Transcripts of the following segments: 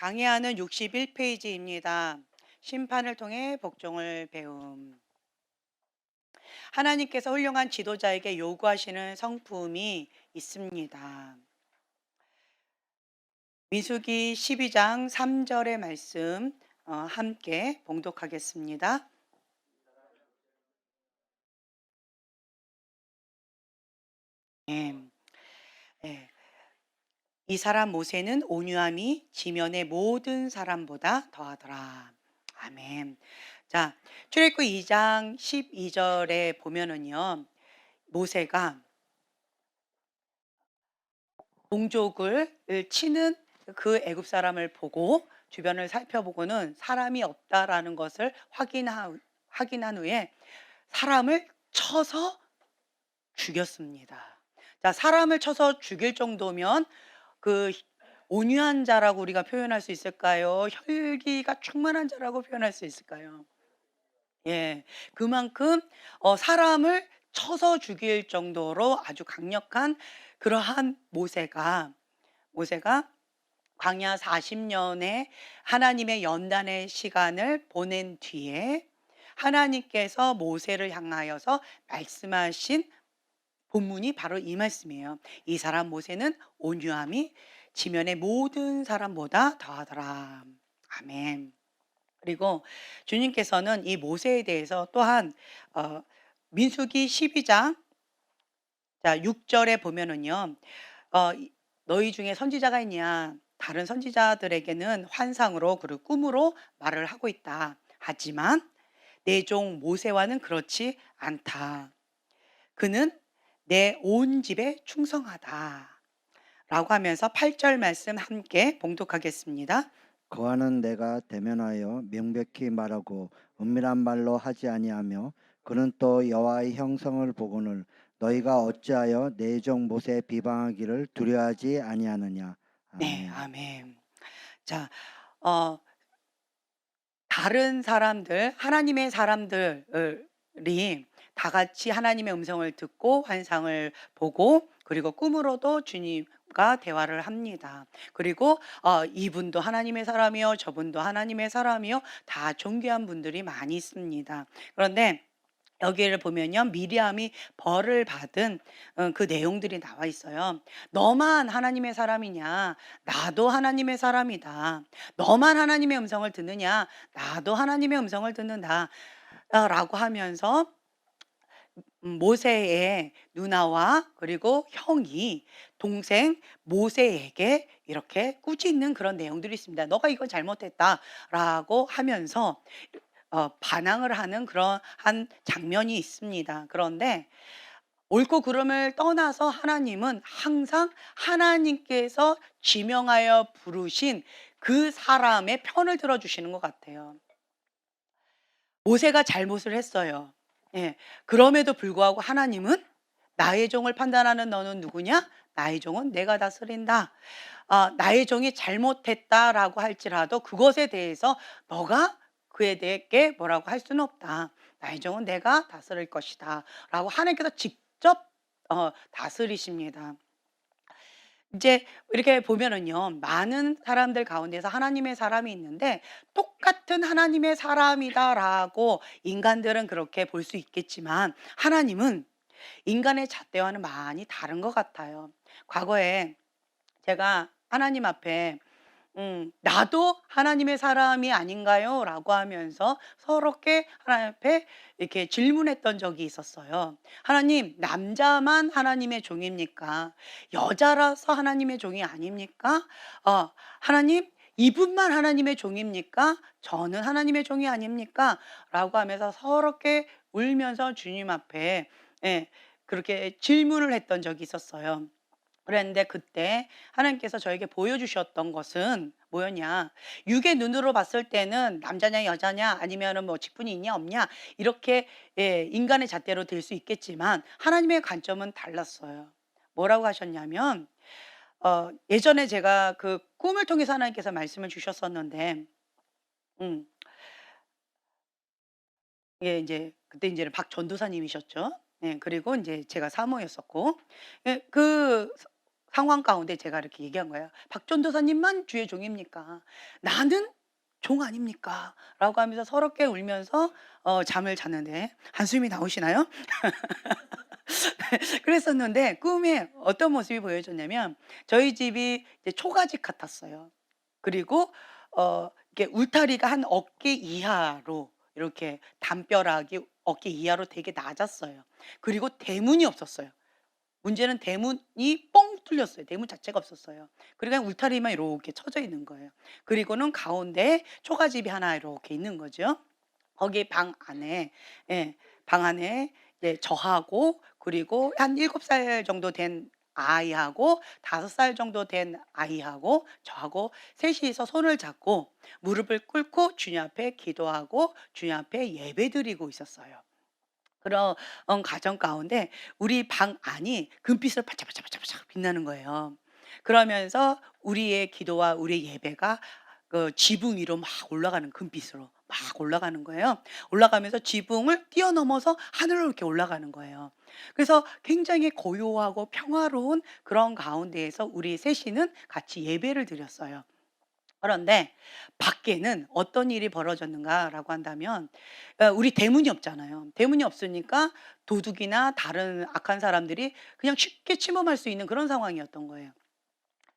강의하는 61페이지입니다. 심판을 통해 복종을 배움. 하나님께서 훌륭한 지도자에게 요구하시는 성품이 있습니다. 민수기 12장 3절의 말씀 함께 봉독하겠습니다. 예, 예. 이 사람 모세는 온유함이 지면의 모든 사람보다 더하더라. 아멘. 자, 출애굽기 2장 12절에 보면은요. 모세가 동족을 치는 그 애굽 사람을 보고 주변을 살펴보고는 사람이 없다라는 것을 확인한 후에 사람을 쳐서 죽였습니다. 자, 사람을 쳐서 죽일 정도면 그 온유한 자라고 우리가 표현할 수 있을까요? 혈기가 충만한 자라고 표현할 수 있을까요? 예. 그만큼 사람을 쳐서 죽일 정도로 아주 강력한 그러한 모세가 광야 40 년의 하나님의 연단의 시간을 보낸 뒤에 하나님께서 모세를 향하여서 말씀하신 본문이 바로 이 말씀이에요. 이 사람 모세는 온유함이 지면의 모든 사람보다 더하더라. 아멘. 그리고 주님께서는 이 모세에 대해서 또한 어 민수기 12장 자 6 절에 보면은요. 너희 중에 선지자가 있냐? 다른 선지자들에게는 환상으로 그리고 꿈으로 말을 하고 있다. 하지만 내 종 모세와는 그렇지 않다. 그는 내 온 집에 충성하다. 라고 하면서 8절 말씀 함께 봉독하겠습니다. 그와는 내가 대면하여 명백히 말하고 은밀한 말로 하지 아니하며 그는 또 여호와의 형성을 보거늘 너희가 어찌하여 내 종 모세 비방하기를 두려워하지 아니하느냐. 네. 아멘. 아멘. 자, 어 다른 사람들, 하나님의 사람들이 다 같이 하나님의 음성을 듣고 환상을 보고 그리고 꿈으로도 주님과 대화를 합니다. 그리고 이분도 하나님의 사람이요, 저분도 하나님의 사람이요, 다 존귀한 분들이 많이 있습니다. 그런데 여기를 보면요. 미리암이 벌을 받은 그 내용들이 나와 있어요. "너만 하나님의 사람이냐? 나도 하나님의 사람이다. 너만 하나님의 음성을 듣느냐? 나도 하나님의 음성을 듣는다." 라고 하면서 모세의 누나와 그리고 형이 동생 모세에게 이렇게 꾸짖는 그런 내용들이 있습니다. "너가 이건 잘못했다."라고 하면서 반항을 하는 그러한 장면이 있습니다. 그런데 옳고 그름을 떠나서 하나님은 항상 하나님께서 지명하여 부르신 그 사람의 편을 들어 주시는 것 같아요. 모세가 잘못을 했어요. 예. 그럼에도 불구하고 하나님은 "나의 종을 판단하는 너는 누구냐? 나의 종은 내가 다스린다. 나의 종이 잘못했다."라고 할지라도 그것에 대해서 "너가 그에 대해 뭐라고 할 수는 없다. 나의 종은 내가 다스릴 것이다."라고 하나님께서 직접 다스리십니다. 이제 이렇게 보면은요. 많은 사람들 가운데서 하나님의 사람이 있는데 '똑같은 하나님의 사람이다.'라고 인간들은 그렇게 볼 수 있겠지만 하나님은 인간의 잣대와는 많이 다른 것 같아요. 과거에 제가 하나님 앞에 "나도 하나님의 사람이 아닌가요?"라고 하면서 서럽게 하나님 앞에 이렇게 질문했던 적이 있었어요. "하나님, 남자만 하나님의 종입니까? 여자라서 하나님의 종이 아닙니까? 하나님, 이분만 하나님의 종입니까? 저는 하나님의 종이 아닙니까?" 라고 하면서 서럽게 울면서 주님 앞에 예 그렇게 질문을 했던 적이 있었어요. 그랬는데 그때 하나님께서 저에게 보여주셨던 것은 뭐였냐. 육의 눈으로 봤을 때는 남자냐 여자냐 아니면은 뭐 직분이 있냐 없냐 이렇게 인간의 잣대로 될 수 있겠지만 하나님의 관점은 달랐어요. 뭐라고 하셨냐면 예전에 제가 그 꿈을 통해서 하나님께서 말씀을 주셨었는데 음 이게 인제 그때 인제는 박 전도사님이셨죠. 예 그리고 인제 제가 사모였었고 예 그 상황 가운데 제가 이렇게 얘기한 거예요. "박 전도사님만 주의 종입니까? 나는 종 아닙니까?" 라고 하면서 서럽게 울면서 잠을 잤는데 한숨이 나오시나요? 그랬었는데 꿈에 어떤 모습이 보여졌냐면 저희 집이 이제 초가집 같았어요. 그리고 이게 울타리가 한 어깨 이하로 이렇게 담벼락이 어깨 이하로 되게 낮았어요. 그리고 대문이 없었어요. 문제는 대문이 뻥 뚫렸어요. 대문 자체가 없었어요. 그리고 그냥 울타리만 이렇게 쳐져 있는 거예요. 그리고는 가운데에 초가집이 하나 이렇게 있는 거죠. 거기 방 안에, 예, 방 안에 이제 저하고 그리고 한 7살 정도 된 아이하고 5살 정도 된 아이하고 저하고 셋 이서 손을 잡고 무릎을 꿇고 주님 앞에 기도하고 주님 앞에 예배드리고 있었어요. 그런 가정 가운데 우리 방 안이 금빛으로 반짝반짝반짝 빛나는 거예요. 그러면서 우리의 기도와 우리의 예배가 그 지붕 위로 막 올라가는, 금빛으로 막 올라가는 거예요. 올라가면서 지붕을 뛰어넘어서 하늘로 이렇게 올라가는 거예요. 그래서 굉장히 고요하고 평화로운 그런 가운데에서 우리 셋이는 같이 예배를 드렸어요. 그런데 밖에는 어떤 일이 벌어졌는가라고 한다면 우리 대문이 없잖아요. 대문이 없으니까 도둑이나 다른 악한 사람들이 그냥 쉽게 침범할 수 있는 그런 상황이었던 거예요.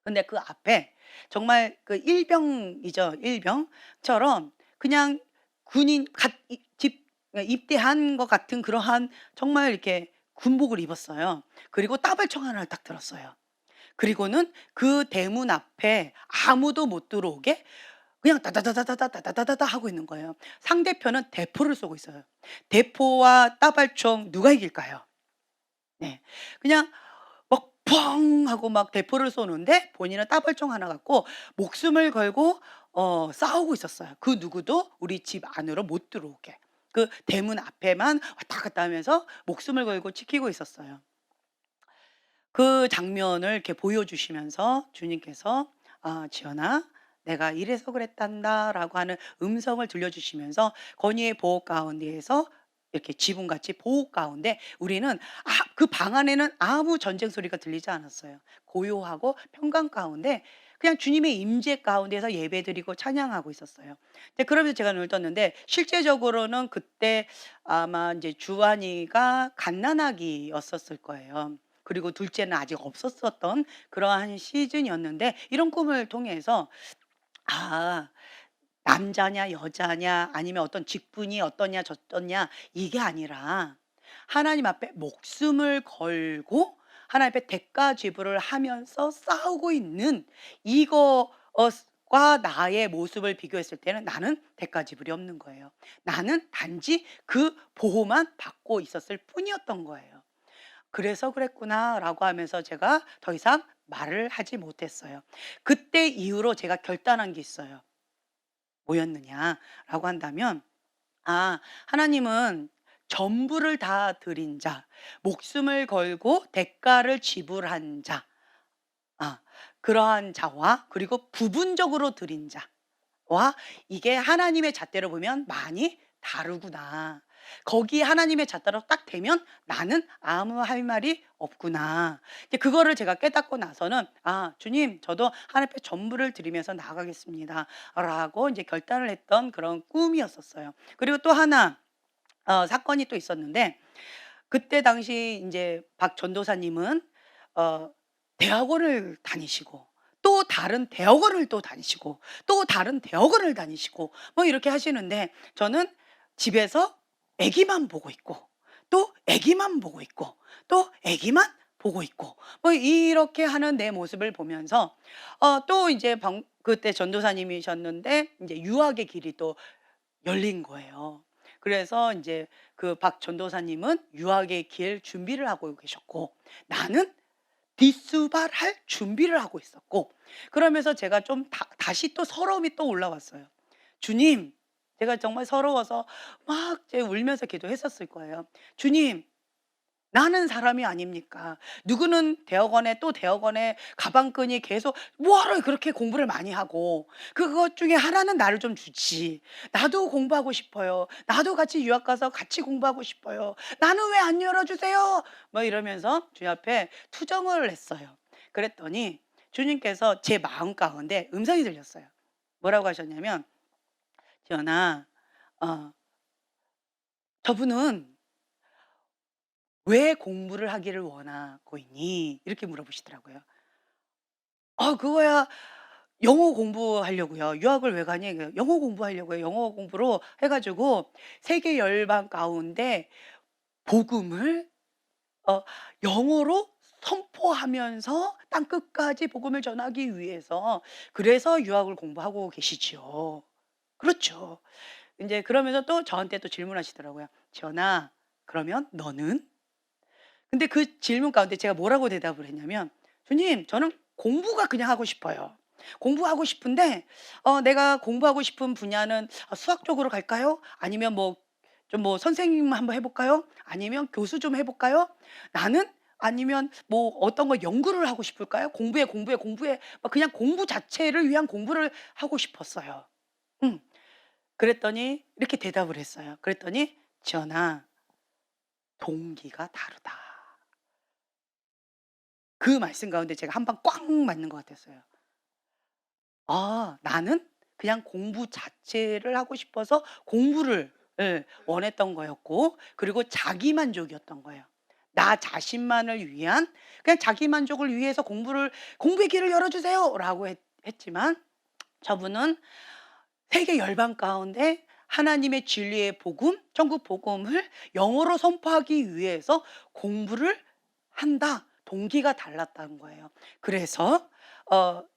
근데 그 앞에 정말 그 일병이죠. 일병처럼 그냥 군인 갓 입대한 것 같은 그러한 정말 이렇게 군복을 입었어요. 그리고 따발총 하나를 딱 들었어요. 그리고는 그 대문 앞에 아무도 못 들어오게 그냥 다다다다다다다다다다 하고 있는 거예요. 상대편은 대포를 쏘고 있어요. 대포와 따발총 누가 이길까요? 네. 그냥 막 펑 하고 막 대포를 쏘는데 본인은 따발총 하나 갖고 목숨을 걸고 싸우고 있었어요. 그 누구도 우리 집 안으로 못 들어오게. 그 대문 앞에만 왔다 갔다 하면서 목숨을 걸고 지키고 있었어요. 그 장면을 이렇게 보여주시면서 주님께서 지연아 내가 이래서 그랬단다."라고 하는 음성을 들려주시면서 건의의 보호 가운데에서 이렇게 지붕같이 보호 가운데 우리는 그 방 안에는 아무 전쟁 소리가 들리지 않았어요. 고요하고 평강 가운데 그냥 주님의 임재 가운데서 예배드리고 찬양하고 있었어요. 근데 그러면서 제가 눈을 떴는데 실제적으로는 그때 아마 이제 주한이가 갓난아기였었을 거예요. 그리고 둘째는 아직 없었었던 그러한 시즌이었는데 이런 꿈을 통해서 아 남자냐 여자냐 아니면 어떤 직분이 어떠냐 저떠냐 이게 아니라 하나님 앞에 목숨을 걸고 하나님 앞에 대가 지불을 하면서 싸우고 있는 이거 과 나의 모습을 비교했을 때는 나는 대가 지불이 없는 거예요. 나는 단지 그 보호만 받고 있었을 뿐이었던 거예요. '그래서 그랬구나.'라고 하면서 제가 더 이상 말을 하지 못했어요. 그때 이후로 제가 결단한 게 있어요. 뭐였느냐라고 한다면 하나님은 전부를 다 드린 자, 목숨을 걸고 대가를 지불한 자, 아 그러한 자와 그리고 부분적으로 드린 자와 이게 하나님의 잣대로 보면 많이 다르구나. 거기 하나님의 잣대로 딱 되면 '나는 아무 할 말이 없구나.' 이제 그거를 제가 깨닫고 나서는 '아 주님 저도 하나님 앞에 전부를 드리면서 나아가겠습니다.'라고 이제 결단을 했던 그런 꿈이었었어요. 그리고 또 하나 사건이 또 있었는데 그때 당시 인제 박 전도사님은 어 대학원을 다니시고 또 다른 대학원을 또 다니시고 또 다른 대학원을 다니시고 뭐 이렇게 하시는데 저는 집에서 아기만 보고 있고 또 아기만 보고 있고 또 아기만 보고 있고 뭐 이렇게 하는 내 모습을 보면서 또 인제 그때 전도사님이셨는데 인제 유학의 길이 또 열린 거예요. 그래서 인제 그 박 전도사님은 유학의 길 준비를 하고 계셨고 나는 뒷수발할 준비를 하고 있었고 그러면서 제가 좀 다시 또 서러움이 또 올라왔어요. 주님 제가 정말 서러워서 막 이제 울면서 기도했었을 거예요. 주님 나는 사람이 아닙니까? 누구는 대학원에 또 대학원에 가방끈이 계속 뭐하러 그렇게 공부를 많이 하고 그것 중에 하나는 나를 좀 주지. 나도 공부하고 싶어요. 나도 같이 유학 가서 같이 공부하고 싶어요. 나는 왜 안 열어 주세요? 뭐 이러면서 주님 앞에 투정을 했어요. 그랬더니 주님께서 제 마음 가운데 음성이 들렸어요. 뭐라고 하셨냐면 "지연아, 어 저분은 왜 공부를 하기를 원하고 있니?" 이렇게 물어보시더라고요. 그거야 영어 공부하려고요. "유학을 왜 가니?" 그 "영어 공부하려고요." 영어 공부로 해 가지고 세계 열방 가운데 복음을 영어로 선포하면서 땅 끝까지 복음을 전하기 위해서 그래서 유학을 공부하고 계시지요. 그렇죠. 인제 그러면서 또 저한테 또 질문하시더라고요. "지연아, 그러면 너는?" 근데 그 질문 가운데 제가 뭐라고 대답을 했냐면 "주님, 저는 공부가 그냥 하고 싶어요. 공부하고 싶은데 내가 공부하고 싶은 분야는 수학 쪽으로 갈까요? 아니면 뭐 좀 뭐 선생님 한번 해 볼까요? 아니면 교수 좀 해 볼까요? 나는 아니면 뭐 어떤 거 연구를 하고 싶을까요? 공부해, 공부해, 공부해." 막 그냥 공부 자체를 위한 공부를 하고 싶었어요. 음. 그랬더니 이렇게 대답을 했어요. 그랬더니 "지연아, 동기가 다르다." 그 말씀 가운데 제가 한 방 꽉 맞는 것 같았어요. 나는 그냥 공부 자체를 하고 싶어서 공부를 원했던 거였고 그리고 자기 만족이었던 거예요. 나 자신만을 위한 그냥 자기 만족을 위해서 "공부의 길을 열어 주세요."라고 했지만 저분은 세계 열방 가운데 하나님의 진리의 복음, 천국 복음을 영어로 선포하기 위해서 공부를 한다. 동기가 달랐다는 거예요. 그래서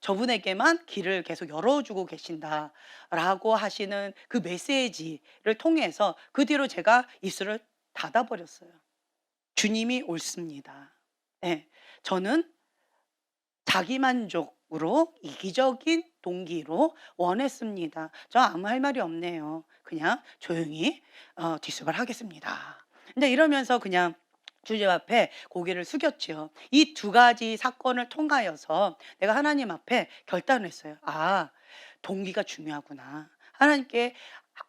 저분에게만 길을 계속 열어주고 계신다라고 하시는 그 메시지를 통해서 그 뒤로 제가 입술을 닫아버렸어요. 주님이 옳습니다. 예. 저는 자기만족으로 이기적인 동기로 원했습니다. "저 아무 할 말이 없네요. 그냥 조용히 뒷수발 하겠습니다." 근데 이러면서 그냥 주님 앞에 고개를 숙였지요. 이 두 가지 사건을 통하여서 내가 하나님 앞에 결단을 했어요. '아, 동기가 중요하구나.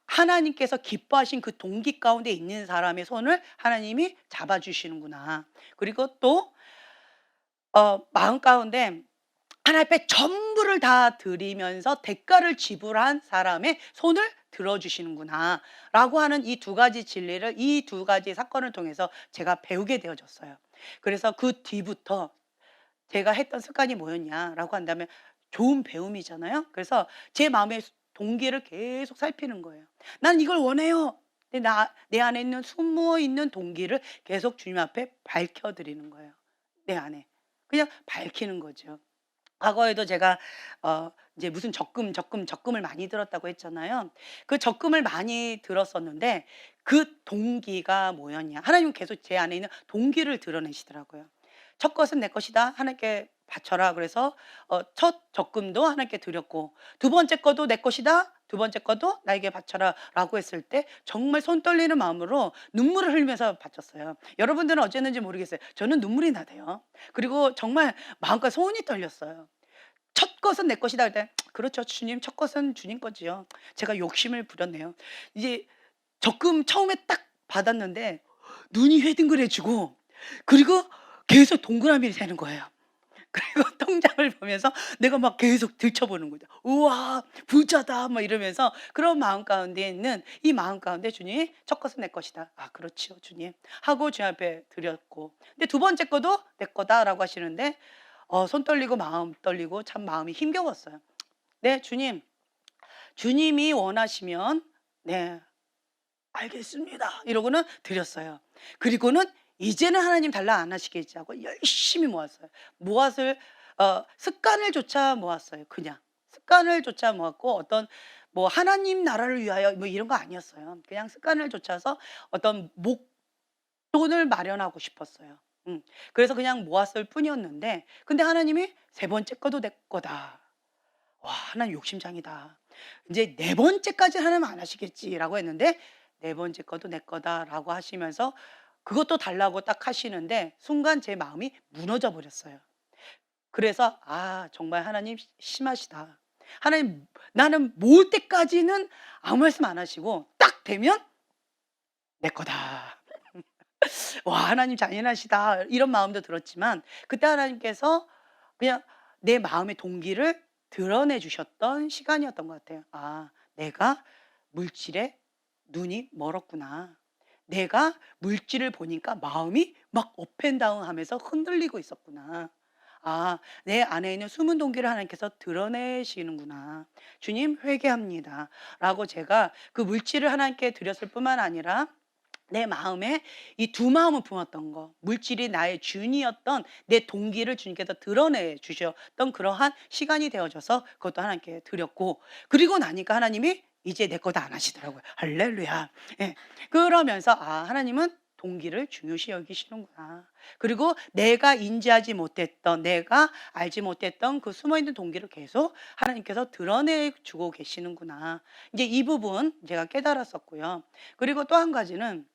하나님께서 기뻐하신 그 동기 가운데 있는 사람의 손을 하나님이 잡아 주시는구나.' 그리고 또 마음 가운데 하나님 앞에 전부를 다 드리면서 대가를 지불한 사람의 손을 들어주시는구나라고 하는 이 두 가지 진리를 이 두 가지 사건을 통해서 제가 배우게 되어졌어요. 그래서 그 뒤부터 제가 했던 습관이 뭐였냐라고 한다면 좋은 배움이잖아요. 그래서 제 마음의 동기를 계속 살피는 거예요. '난 이걸 원해요.' 근데 내 안에 있는 숨어 있는 동기를 계속 주님 앞에 밝혀 드리는 거예요, 내 안에. 그냥 밝히는 거죠. 과거에도 제가 이제 무슨 적금을 많이 들었다고 했잖아요. 그 적금을 많이 들었었는데 그 동기가 뭐였냐. 하나님은 계속 제 안에 있는 동기를 드러내시더라고요. "첫 것은 내 것이다. 하나님께 바쳐라." 그래서 첫 적금도 하나님께 드렸고 두 번째 거도 내 것이다. 두 번째 거도 나에게 바쳐라라고 했을 때 정말 손 떨리는 마음으로 눈물을 흘리면서 바쳤어요. 여러분들은 어쨌는지 모르겠어요. 저는 눈물이 나대요. 그리고 정말 마음과 손이 떨렸어요. "첫 것은 내 것이다." 그럴 때 "그렇죠 주님. 첫 것은 주님 거지요." 제가 욕심을 부렸네요. 이제 적금 처음에 딱 받았는데 눈이 회등그레지고 그리고 계속 동그라미를 세는 거예요. 그리고 통장을 보면서 내가 막 계속 들춰보는 거죠. '우와, 부자다.' 막 이러면서 그런 마음 가운데 있는 이 마음 가운데 주님 "첫 것은 내 것이다." "아 그렇지요 주님." 하고 주님 앞에 드렸고 근데 두 번째 거도 "내 거다."라고 하시는데 손 떨리고 마음 떨리고 참 마음이 힘겨웠어요. "네 주님. 주님이 원하시면 네 알겠습니다." 이러고는 드렸어요. 그리고는 '이제는 하나님 달라 안 하시겠지.' 하고 열심히 모았어요. 모았을 습관을 조차 모았어요 그냥. 습관을 조차 모았고 어떤 뭐 하나님 나라를 위하여 뭐 이런 거 아니었어요. 그냥 습관을 좇아서 어떤 목돈을 마련하고 싶었어요. 그래서 그냥 모았을 뿐이었는데 근데 하나님이 "세 번째 거도 내 거다." 와, 하나님 욕심장이다. 인제 "네 번째까지는 하나님 안 하시겠지."라고 했는데 "네 번째 거도 내 거다."라고 하시면서 그것도 달라고 딱 하시는데 순간 제 마음이 무너져 버렸어요. 그래서 '아 정말 하나님 심하시다. 하나님 나는 모을 때까지는 아무 말씀 안 하시고 딱 되면 내 거다.' 와, 하나님 잔인하시다. 이런 마음도 들었지만 그때 하나님께서 그냥 내 마음의 동기를 드러내 주셨던 시간이었던 것 같아요. '아 내가 물질에 눈이 멀었구나. 내가 물질을 보니까 마음이 막 업앤다운하면서 흔들리고 있었구나. 아 내 안에 있는 숨은 동기를 하나님께서 드러내시는구나. 주님 회개합니다.'라고 제가 그 물질을 하나님께 드렸을 뿐만 아니라 내 마음에 이 두 마음을 품었던 거, 물질이 나의 준이었던 내 동기를 주님께서 드러내 주셨던 그러한 시간이 되어져서 그것도 하나님께 드렸고, 그리고 나니까 하나님이 이제 내 거 다 안 하시더라고요. 할렐루야. 예. 그러면서 '아 하나님은 동기를 중요시 여기시는구나. 그리고 내가 인지하지 못했던, 내가 알지 못했던 그 숨어 있는 동기를 계속 하나님께서 드러내 주고 계시는구나.' 이제 이 부분 제가 깨달았었고요. 그리고 또 한 가지는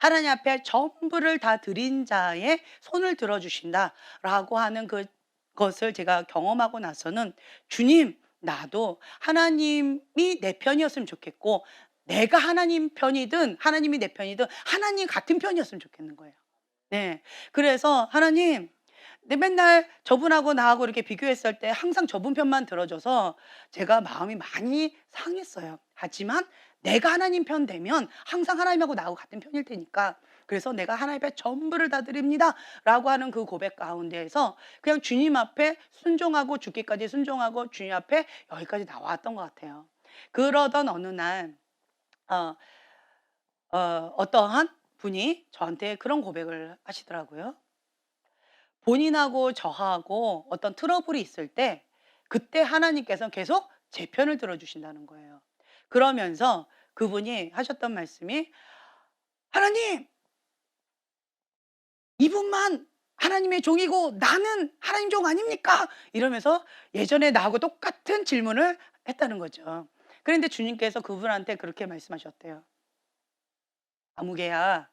하나님 앞에 전부를 다 드린 자의 손을 들어 주신다라고 하는 그것을 제가 경험하고 나서는 '주님 나도 하나님이 내 편이었으면 좋겠고, 내가 하나님 편이든 하나님이 내 편이든 하나님 같은 편이었으면 좋겠는 거예요.' 네. 그래서 하나님, 내 맨날 저분하고 나하고 이렇게 비교했을 때 항상 저분 편만 들어줘서 제가 마음이 많이 상했어요. 하지만 내가 하나님 편 되면 항상 하나님하고 나하고 같은 편일 테니까, 그래서 "내가 하나님 앞에 전부를 다 드립니다."라고 하는 그 고백 가운데에서 그냥 주님 앞에 순종하고 죽기까지 순종하고 주님 앞에 여기까지 나왔던 것 같아요. 그러던 어느 날 어 어떠한 분이 저한테 그런 고백을 하시더라고요. 본인하고 저하고 어떤 트러블이 있을 때 그때 하나님께서는 계속 제 편을 들어 주신다는 거예요. 그러면서 그분이 하셨던 말씀이 "하나님, 이분만 하나님의 종이고 나는 하나님 종 아닙니까?" 이러면서 예전에 나하고 똑같은 질문을 했다는 거죠. 그런데 주님께서 그분한테 그렇게 말씀하셨대요. "아무개야,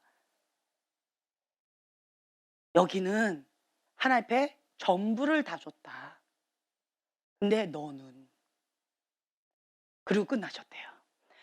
여기는 하나님 앞에 전부를 다 줬다. 근데 너는." 그리고 끝나셨대요.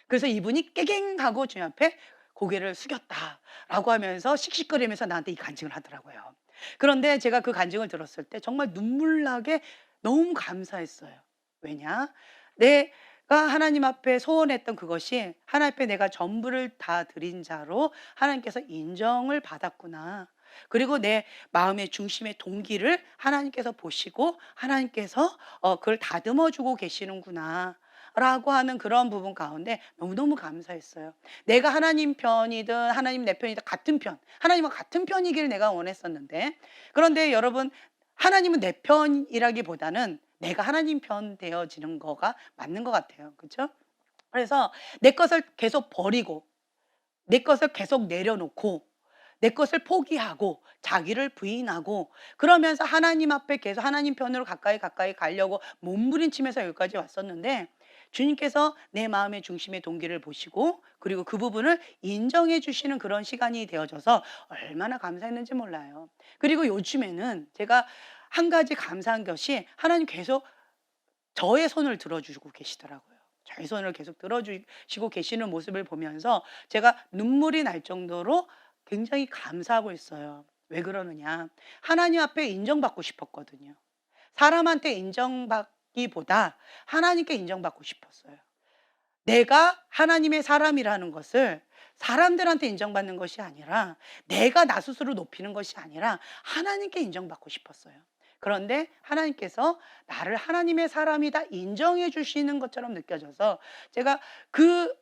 그래서 이분이 깨갱하고 주님 앞에 고개를 숙였다라고 하면서 씩씩거리면서 나한테 이 간증을 하더라고요. 그런데 제가 그 간증을 들었을 때 정말 눈물 나게 너무 감사했어요. 왜냐? 내가 하나님 앞에 소원했던 그것이 하나님 앞에 내가 전부를 다 드린 자로 하나님께서 인정을 받았구나. 그리고 내 마음의 중심의 동기를 하나님께서 보시고 하나님께서 그걸 다듬어 주고 계시는구나. 라고 하는 그런 부분 가운데 너무너무 감사했어요. 내가 하나님 편이든 하나님 내 편이든 같은 편, 하나님과 같은 편이기를 내가 원했었는데, 그런데 여러분, 하나님은 내 편이라기보다는 내가 하나님 편 되어지는 거가 맞는 것 같아요. 그죠? 그래서 내 것을 계속 버리고 내 것을 계속 내려놓고 내 것을 포기하고 자기를 부인하고 그러면서 하나님 앞에 계속 하나님 편으로 가까이 가까이 가려고 몸부림치면서 여기까지 왔었는데, 주님께서 내 마음의 중심의 동기를 보시고 그리고 그 부분을 인정해 주시는 그런 시간이 되어져서 얼마나 감사했는지 몰라요. 그리고 요즘에는 제가 한 가지 감사한 것이 하나님 계속 저의 손을 들어주시고 계시더라고요. 저의 손을 계속 들어주시고 계시는 모습을 보면서 제가 눈물이 날 정도로 굉장히 감사하고 있어요. 왜 그러느냐? 하나님 앞에 인정받고 싶었거든요. 사람한테 인정받기보다 하나님께 인정받고 싶었어요. 내가 하나님의 사람이라는 것을 사람들한테 인정받는 것이 아니라, 내가 나 스스로 높이는 것이 아니라 하나님께 인정받고 싶었어요. 그런데 하나님께서 나를 하나님의 사람이다 인정해 주시는 것처럼 느껴져서 제가 그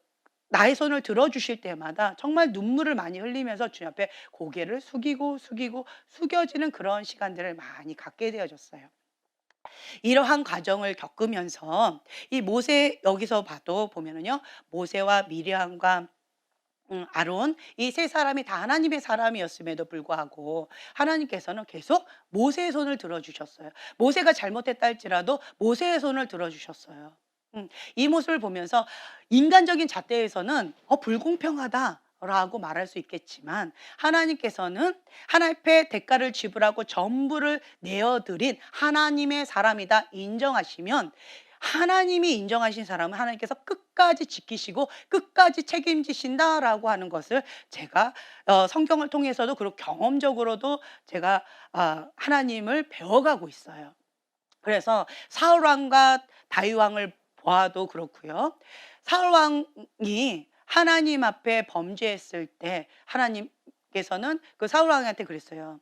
나의 손을 들어 주실 때마다 정말 눈물을 많이 흘리면서 주님 앞에 고개를 숙이고 숙이고 숙여지는 그런 시간들을 많이 갖게 되어졌어요. 이러한 과정을 겪으면서 이 모세, 여기서 봐도 보면은요. 모세와 미리암과 아론, 이 세 사람이 다 하나님의 사람이었음에도 불구하고 하나님께서는 계속 모세의 손을 들어 주셨어요. 모세가 잘못했다 할지라도 모세의 손을 들어 주셨어요. 이 모습을 보면서 인간적인 잣대에서는 불공평하다라고 말할 수 있겠지만, 하나님께서는 하나님 앞에 대가를 지불하고 전부를 내어 드린 하나님의 사람이다 인정하시면 하나님이 인정하신 사람은 하나님께서 끝까지 지키시고 끝까지 책임지신다라고 하는 것을 제가 성경을 통해서도 그리고 경험적으로도 제가 하나님을 배워가고 있어요. 그래서 사울 왕과 다윗 왕을 보아도 그렇고요. 사울 왕이 하나님 앞에 범죄했을 때 하나님께서는 그 사울 왕한테 그랬어요.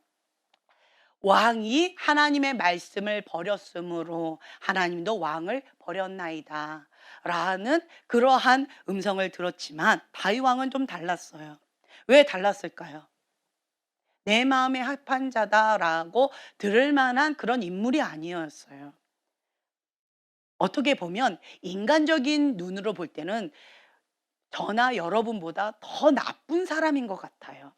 왕이 하나님의 말씀을 버렸으므로 하나님도 왕을 버렸나이다 라는 그러한 음성을 들었지만 다윗 왕은 좀 달랐어요. 왜 달랐을까요? 내 마음에 합한 자다라고 들을 만한 그런 인물이 아니었어요. 어떻게 보면 인간적인 눈으로 볼 때는 저나 여러분보다 더 나쁜 사람인 것 같아요.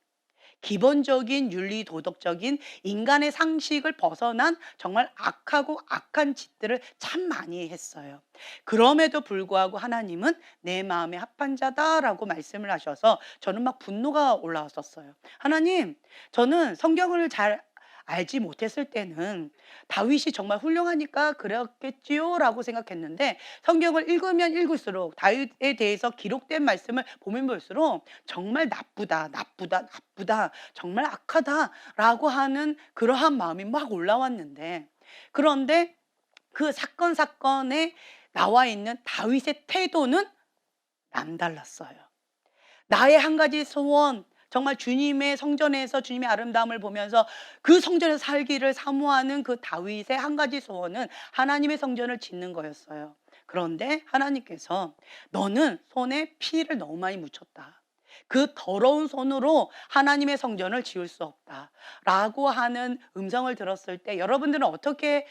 기본적인 윤리 도덕적인 인간의 상식을 벗어난 정말 악하고 악한 짓들을 참 많이 했어요. 그럼에도 불구하고 하나님은 내 마음에 합한 자다라고 말씀을 하셔서 저는 막 분노가 올라왔었어요. 하나님, 저는 성경을 잘 알지 못했을 때는 다윗이 정말 훌륭하니까 그랬겠지요라고 생각했는데 성경을 읽으면 읽을수록 다윗에 대해서 기록된 말씀을 보면 볼수록 정말 나쁘다, 나쁘다, 나쁘다, 정말 악하다라고 하는 그러한 마음이 막 올라왔는데 그런데 그 사건에 나와 있는 다윗의 태도는 남달랐어요. 나의 한 가지 소원, 정말 주님의 성전에서 주님의 아름다움을 보면서 그 성전에서 살기를 사모하는 그 다윗의 한 가지 소원은 하나님의 성전을 짓는 거였어요. 그런데 하나님께서 너는 손에 피를 너무 많이 묻혔다. 그 더러운 손으로 하나님의 성전을 지을 수 없다. 라고 하는 음성을 들었을 때 여러분들은 어떻게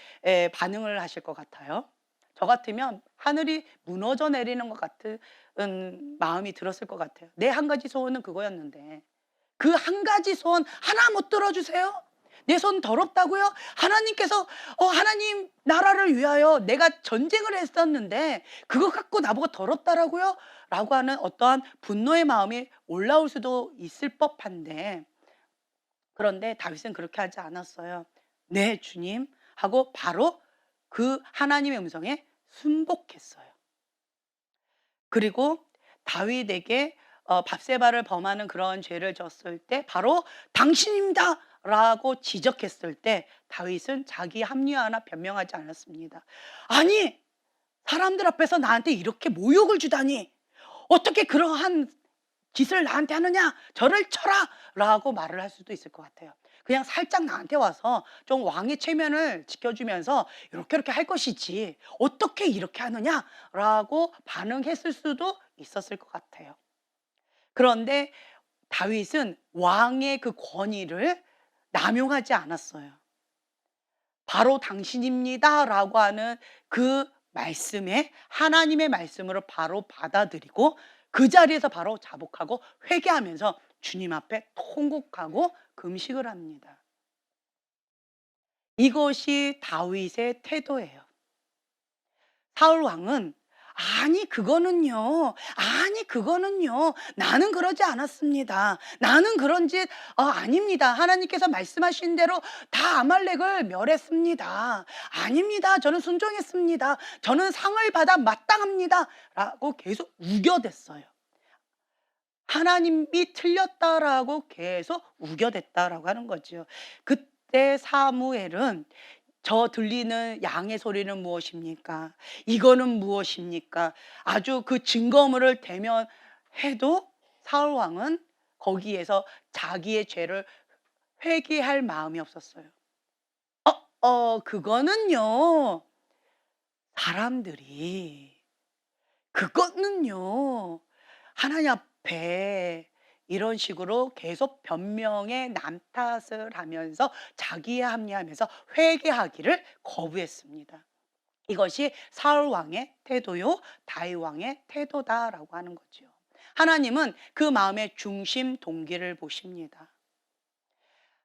반응을 하실 것 같아요? 저 같으면 하늘이 무너져 내리는 것 같은 마음이 들었을 것 같아요. 내 한 가지 소원은 그거였는데 그 한 가지 소원 하나 못 들어주세요? 내 손 더럽다고요? 하나님께서 하나님 나라를 위하여 내가 전쟁을 했었는데 그거 갖고 나보고 더럽다라고요? 라고 하는 어떠한 분노의 마음이 올라올 수도 있을 법한데 그런데 다윗은 그렇게 하지 않았어요. 네 주님 하고 바로 그 하나님의 음성에 순복했어요. 그리고 다윗에게 밧세바를 범하는 그런 죄를 졌을 때 바로 당신입니다라고 지적했을 때 다윗은 자기 합리화 하나 변명하지 않았습니다. 아니 사람들 앞에서 나한테 이렇게 모욕을 주다니 어떻게 그러한 짓을 나한테 하느냐 저를 쳐라 라고 말을 할 수도 있을 것 같아요. 그냥 살짝 나한테 와서 좀 왕의 체면을 지켜주면서 이렇게 할 것이지 어떻게 이렇게 하느냐 라고 반응했을 수도 있었을 것 같아요. 그런데 다윗은 왕의 그 권위를 남용하지 않았어요. 바로 당신입니다라고 하는 그 말씀에 하나님의 말씀으로 바로 받아들이고 그 자리에서 바로 자복하고 회개하면서 주님 앞에 통곡하고 금식을 합니다. 이것이 다윗의 태도예요. 사울 왕은 아니 그거는요 나는 그러지 않았습니다. 나는 그런 짓 아닙니다. 하나님께서 말씀하신 대로 다 아말렉을 멸했습니다. 아닙니다. 저는 순종했습니다. 저는 상을 받아 마땅합니다 라고 계속 우겨댔어요. 하나님이 틀렸다라고 계속 우겨댔다라고 하는 거죠. 그때 사무엘은 저 들리는 양의 소리는 무엇입니까? 이거는 무엇입니까? 아주 그 증거물을 대면해도 사울 왕은 거기에서 자기의 죄를 회개할 마음이 없었어요. 그거는요. 사람들이 그거는요. 하나님 앞에 이런 식으로 계속 변명의 남탓을 하면서 자기의 합리하면서 회개하기를 거부했습니다. 이것이 사울 왕의 태도요, 다윗 왕의 태도다라고 하는 거죠. 하나님은 그 마음의 중심 동기를 보십니다.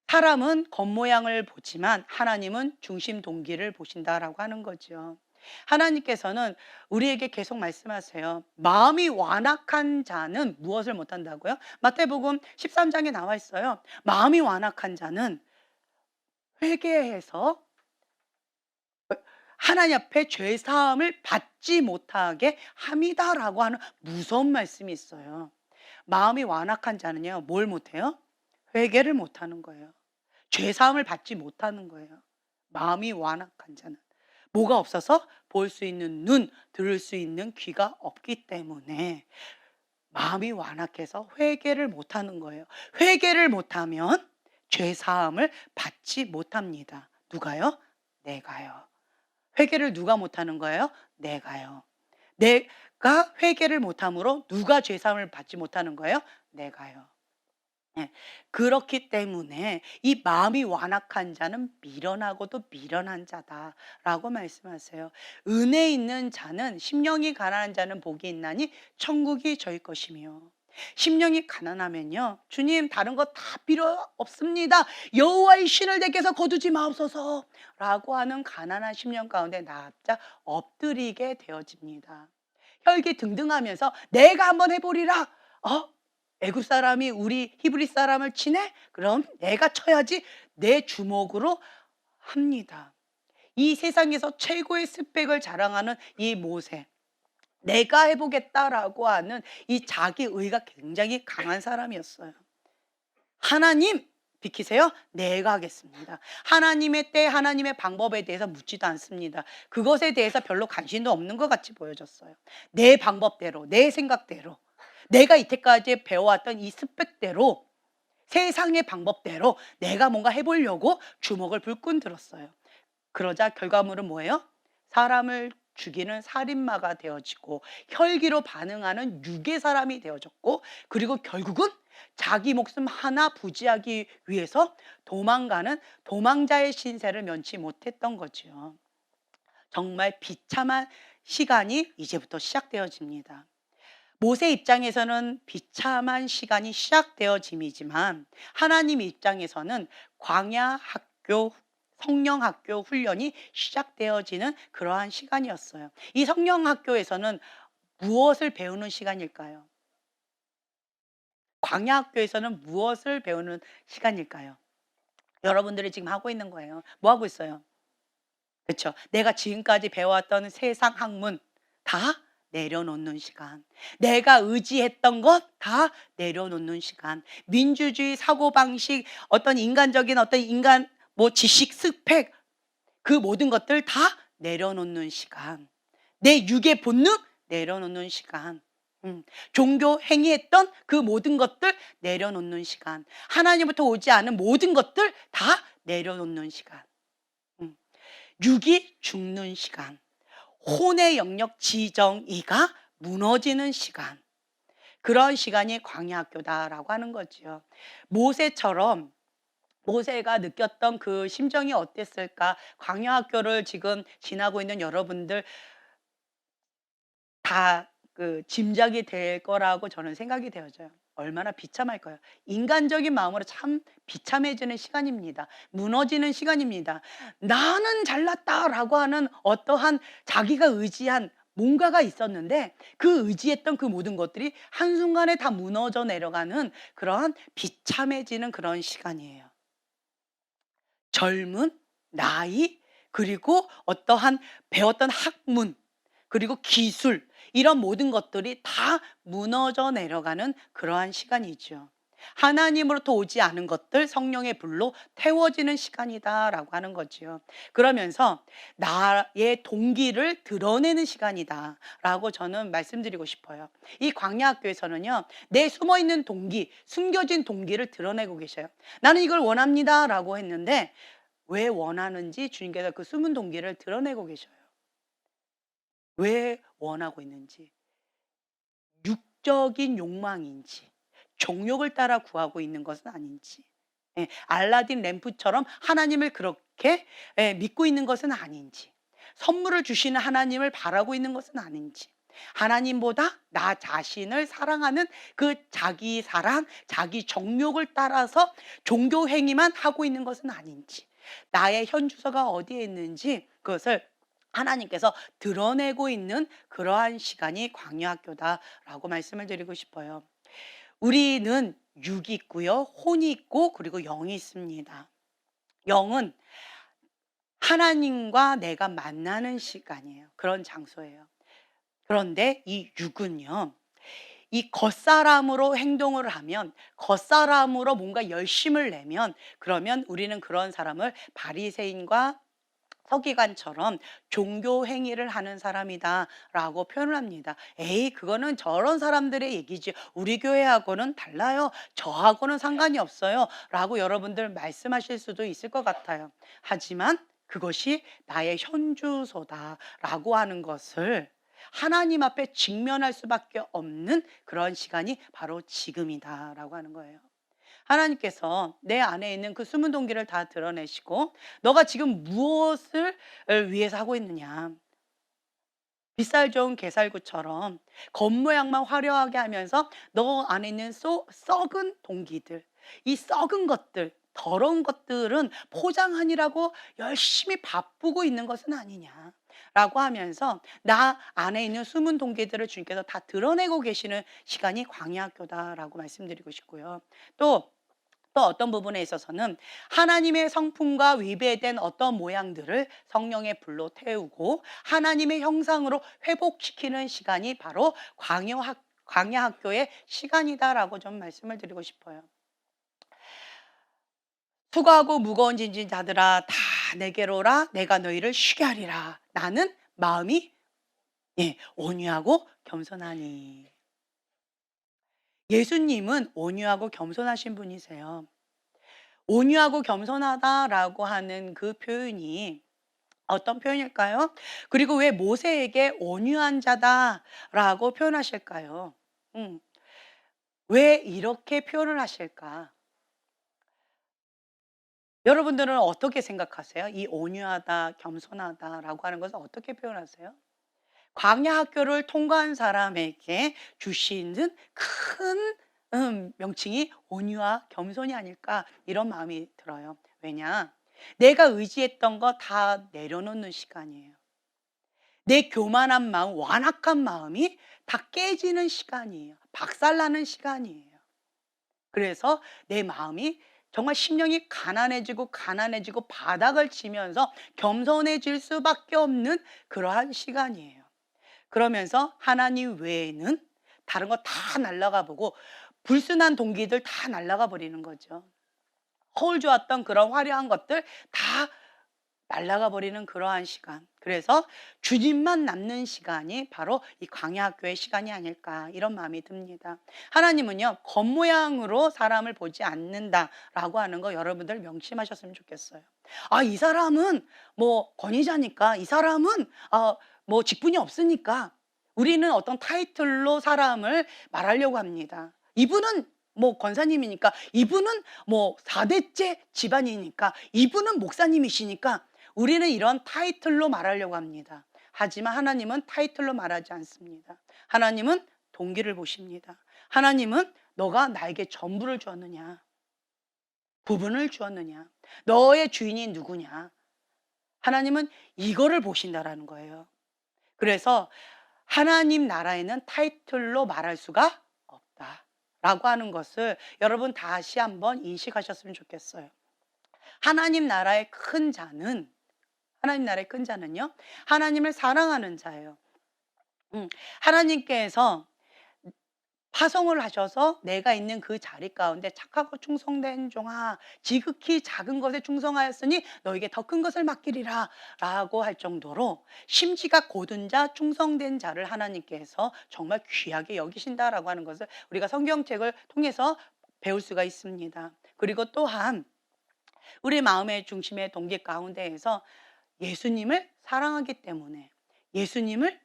사람은 겉모양을 보지만 하나님은 중심 동기를 보신다라고 하는 거죠. 하나님께서는 우리에게 계속 말씀하세요. 마음이 완악한 자는 무엇을 못한다고요? 마태복음 13장에 나와 있어요. 마음이 완악한 자는 회개해서 하나님 앞에 죄 사함을 받지 못하게 함이다라고 하는 무서운 말씀이 있어요. 마음이 완악한 자는요, 뭘 못해요? 회개를 못하는 거예요. 죄 사함을 받지 못하는 거예요. 마음이 완악한 자는. 뭐가 없어서? 볼 수 있는 눈, 들을 수 있는 귀가 없기 때문에 마음이 완악해서 회개를 못하는 거예요. 회개를 못하면 죄 사함을 받지 못합니다. 누가요? 내가요. 회개를 누가 못하는 거예요? 내가요. 내가 회개를 못함으로 누가 죄 사함을 받지 못하는 거예요? 내가요. 예. 그렇기 때문에 이 마음이 완악한 자는 미련하고도 미련한 자다라고 말씀하세요. 은혜 있는 자는, 심령이 가난한 자는 복이 있나니 천국이 저희 것이며. 심령이 가난하면요, 주님 다른 거 다 필요 없습니다, 여호와의 신을 내게서 거두지 마옵소서라고 하는 가난한 심령 가운데 납작 엎드리게 되어집니다. 혈기 등등하면서 내가 한번 해보리라. 애굽 사람이 우리 히브리 사람을 치네? 그럼 내가 쳐야지. 내 주먹으로 합니다. 이 세상에서 최고의 스펙을 자랑하는 이 모세, 내가 해보겠다라고 하는 이 자기의가 굉장히 강한 사람이었어요. 하나님 비키세요? 내가 하겠습니다. 하나님의 때, 하나님의 방법에 대해서 묻지도 않습니다. 그것에 대해서 별로 관심도 없는 것 같이 보여졌어요. 내 방법대로, 내 생각대로, 내가 이때까지 배워왔던 이 스펙대로, 세상의 방법대로 내가 뭔가 해보려고 주먹을 불끈 들었어요. 그러자 결과물은 뭐예요? 사람을 죽이는 살인마가 되어지고, 혈기로 반응하는 유괴 사람이 되어졌고, 그리고 결국은 자기 목숨 하나 부지하기 위해서 도망가는 도망자의 신세를 면치 못했던 거죠. 정말 비참한 시간이 이제부터 시작되어집니다. 모세 입장에서는 비참한 시간이 시작되어짐이지만, 하나님 입장에서는 광야 학교, 성령 학교 훈련이 시작되어지는 그러한 시간이었어요. 이 성령 학교에서는 무엇을 배우는 시간일까요? 광야 학교에서는 무엇을 배우는 시간일까요? 여러분들이 지금 하고 있는 거예요. 뭐 하고 있어요? 그렇죠. 내가 지금까지 배워왔던 세상 학문 다 내려놓는 시간. 내가 의지했던 것 다 내려놓는 시간. 민주주의 사고방식, 어떤 인간적인 어떤 인간 뭐 지식 스펙, 그 모든 것들 다 내려놓는 시간. 내 육의 본능 내려놓는 시간. 종교 행위했던 그 모든 것들 내려놓는 시간. 하나님부터 오지 않은 모든 것들 다 내려놓는 시간. 육이 죽는 시간. 혼의 영역 지정의가 무너지는 시간. 그런 시간이 광야학교다라고 하는 거죠. 모세처럼 모세가 느꼈던 그 심정이 어땠을까? 광야학교를 지금 지나고 있는 여러분들 다 그 짐작이 될 거라고 저는 생각이 되어져요. 얼마나 비참할까요? 인간적인 마음으로 참 비참해지는 시간입니다. 무너지는 시간입니다. 나는 잘났다라고 하는 어떠한 자기가 의지한 뭔가가 있었는데, 그 의지했던 그 모든 것들이 한순간에 다 무너져 내려가는 그러한 비참해지는 그런 시간이에요. 젊은 나이, 그리고 어떠한 배웠던 학문, 그리고 기술, 이런 모든 것들이 다 무너져 내려가는 그러한 시간이죠. 하나님으로부터 오지 않은 것들 성령의 불로 태워지는 시간이다라고 하는 거지요. 그러면서 나의 동기를 드러내는 시간이다라고 저는 말씀드리고 싶어요. 이 광야학교에서는요, 내 숨어있는 동기, 숨겨진 동기를 드러내고 계셔요. 나는 이걸 원합니다라고 했는데 왜 원하는지 주님께서 그 숨은 동기를 드러내고 계셔요. 왜 원하고 있는지, 육적인 욕망인지, 정욕을 따라 구하고 있는 것은 아닌지, 알라딘 램프처럼 하나님을 그렇게 믿고 있는 것은 아닌지, 선물을 주시는 하나님을 바라고 있는 것은 아닌지, 하나님보다 나 자신을 사랑하는 그 자기 사랑, 자기 정욕을 따라서 종교 행위만 하고 있는 것은 아닌지, 나의 현주소가 어디에 있는지 그것을 하나님께서 드러내고 있는 그러한 시간이 광야학교다라고 말씀을 드리고 싶어요. 우리는 육이 있고요, 혼이 있고, 그리고 영이 있습니다. 영은 하나님과 내가 만나는 시간이에요. 그런 장소예요. 그런데 이 육은요. 이 겉사람으로 행동을 하면, 겉사람으로 뭔가 열심을 내면, 그러면 우리는 그런 사람을 바리새인과 서기관처럼 종교 행위를 하는 사람이다라고 표현을 합니다. 에이, 그거는 저런 사람들의 얘기지. 우리 교회하고는 달라요. 저하고는 상관이 없어요.라고 여러분들 말씀하실 수도 있을 것 같아요. 하지만 그것이 나의 현주소다라고 하는 것을 하나님 앞에 직면할 수밖에 없는 그런 시간이 바로 지금이다라고 하는 거예요. 하나님께서 내 안에 있는 그 숨은 동기를 다 드러내시고, 너가 지금 무엇을 위해서 하고 있느냐. 빗살 좋은 게살구처럼 겉모양만 화려하게 하면서 너 안에 있는 썩은 동기들, 이 썩은 것들, 더러운 것들은 포장하느라고 열심히 바쁘고 있는 것은 아니냐 라고 하면서 나 안에 있는 숨은 동기들을 주님께서 다 드러내고 계시는 시간이 광야학교다라고 말씀드리고 싶고요. 또 어떤 부분에 있어서는 하나님의 성품과 위배된 어떤 모양들을 성령의 불로 태우고 하나님의 형상으로 회복시키는 시간이 바로 광야 학교의 시간이다라고 좀 말씀을 드리고 싶어요. 수고하고 무거운 짐진 자들아 다 내게로 오라. 내가 너희를 쉬게 하리라. 나는 마음이 온유하고 겸손하니. 예수님은 온유하고 겸손하신 분이세요. 온유하고 겸손하다라고 하는 그 표현이 어떤 표현일까요? 그리고 왜 모세에게 온유한 자다라고 표현하실까요? 음, 왜 이렇게 표현을 하실까? 여러분들은 어떻게 생각하세요? 이 온유하다, 겸손하다라고 하는 것을 어떻게 표현하세요? 광야 학교를 통과한 사람에게 주시는 큰 명칭이 온유와 겸손이 아닐까, 이런 마음이 들어요. 왜냐? 내가 의지했던 거 다 내려놓는 시간이에요. 내 교만한 마음, 완악한 마음이 다 깨지는 시간이에요. 박살나는 시간이에요. 그래서 내 마음이 정말 심령이 가난해지고 바닥을 치면서 겸손해질 수밖에 없는 그러한 시간이에요. 그러면서 하나님 외에는 다른 거 다 날아가 보고 불순한 동기들 다 날아가 버리는 거죠. 허울 좋았던 그런 화려한 것들 다 날아가 버리는 그러한 시간. 그래서 주님만 남는 시간이 바로 이 광야학교의 시간이 아닐까, 이런 마음이 듭니다. 하나님은요, 겉모양으로 사람을 보지 않는다라고 하는 거 여러분들 명심하셨으면 좋겠어요. 아, 이 사람은 뭐 권위자니까, 이 사람은 뭐 직분이 없으니까 우리는 어떤 타이틀로 사람을 말하려고 합니다. 이분은 뭐 권사님이니까, 이분은 뭐 4대째 집안이니까, 이분은 목사님이시니까 우리는 이런 타이틀로 말하려고 합니다. 하지만 하나님은 타이틀로 말하지 않습니다. 하나님은 동기를 보십니다. 하나님은 너가 나에게 전부를 주었느냐, 부분을 주었느냐, 너의 주인이 누구냐. 하나님은 이거를 보신다라는 거예요. 그래서 하나님 나라에는 타이틀로 말할 수가 없다라고 하는 것을 여러분 다시 한번 인식하셨으면 좋겠어요. 하나님 나라의 큰 자는 하나님 나라의 큰 자는요, 하나님을 사랑하는 자예요. 하나님께서 파송을 하셔서 내가 있는 그 자리 가운데 착하고 충성된 종아, 지극히 작은 것에 충성하였으니 너에게 더 큰 것을 맡기리라 라고 할 정도로 심지가 고든 자, 충성된 자를 하나님께서 정말 귀하게 여기신다라고 하는 것을 우리가 성경책을 통해서 배울 수가 있습니다. 그리고 또한 우리 마음의 중심의 동기 가운데에서 예수님을 사랑하기 때문에, 예수님을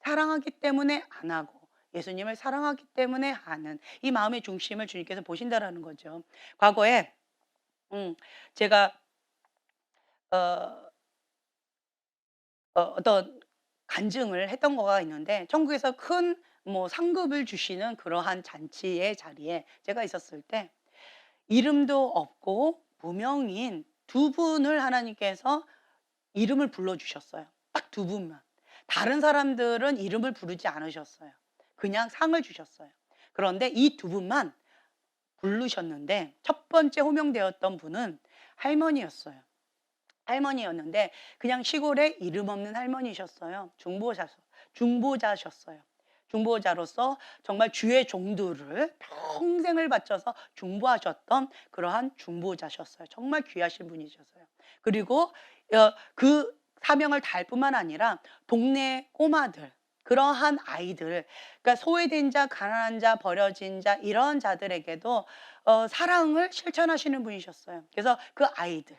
사랑하기 때문에 안 하고, 예수님을 사랑하기 때문에 하는 이 마음의 중심을 주님께서 보신다라는 거죠. 과거에 제가 어, 어떤 간증을 했던 거가 있는데, 천국에서 큰 뭐 상급을 주시는 그러한 잔치의 자리에 제가 있었을 때 이름도 없고 무명인 두 분을 하나님께서 이름을 불러주셨어요. 딱 두 분만. 다른 사람들은 이름을 부르지 않으셨어요. 그냥 상을 주셨어요. 그런데 이 두 분만 부르셨는데 첫 번째 호명되었던 분은 할머니였어요. 할머니였는데 그냥 시골에 이름 없는 할머니셨어요. 중보자셨어요. 중보자로서 정말 주의 종들을 평생을 바쳐서 중보하셨던 그러한 중보자셨어요. 정말 귀하신 분이셨어요. 그리고 그 사명을 다할 뿐만 아니라 동네 꼬마들, 그러한 아이들, 그러니까 소외된 자, 가난한 자, 버려진 자 이런 자들에게도 사랑을 실천하시는 분이셨어요. 그래서 그 아이들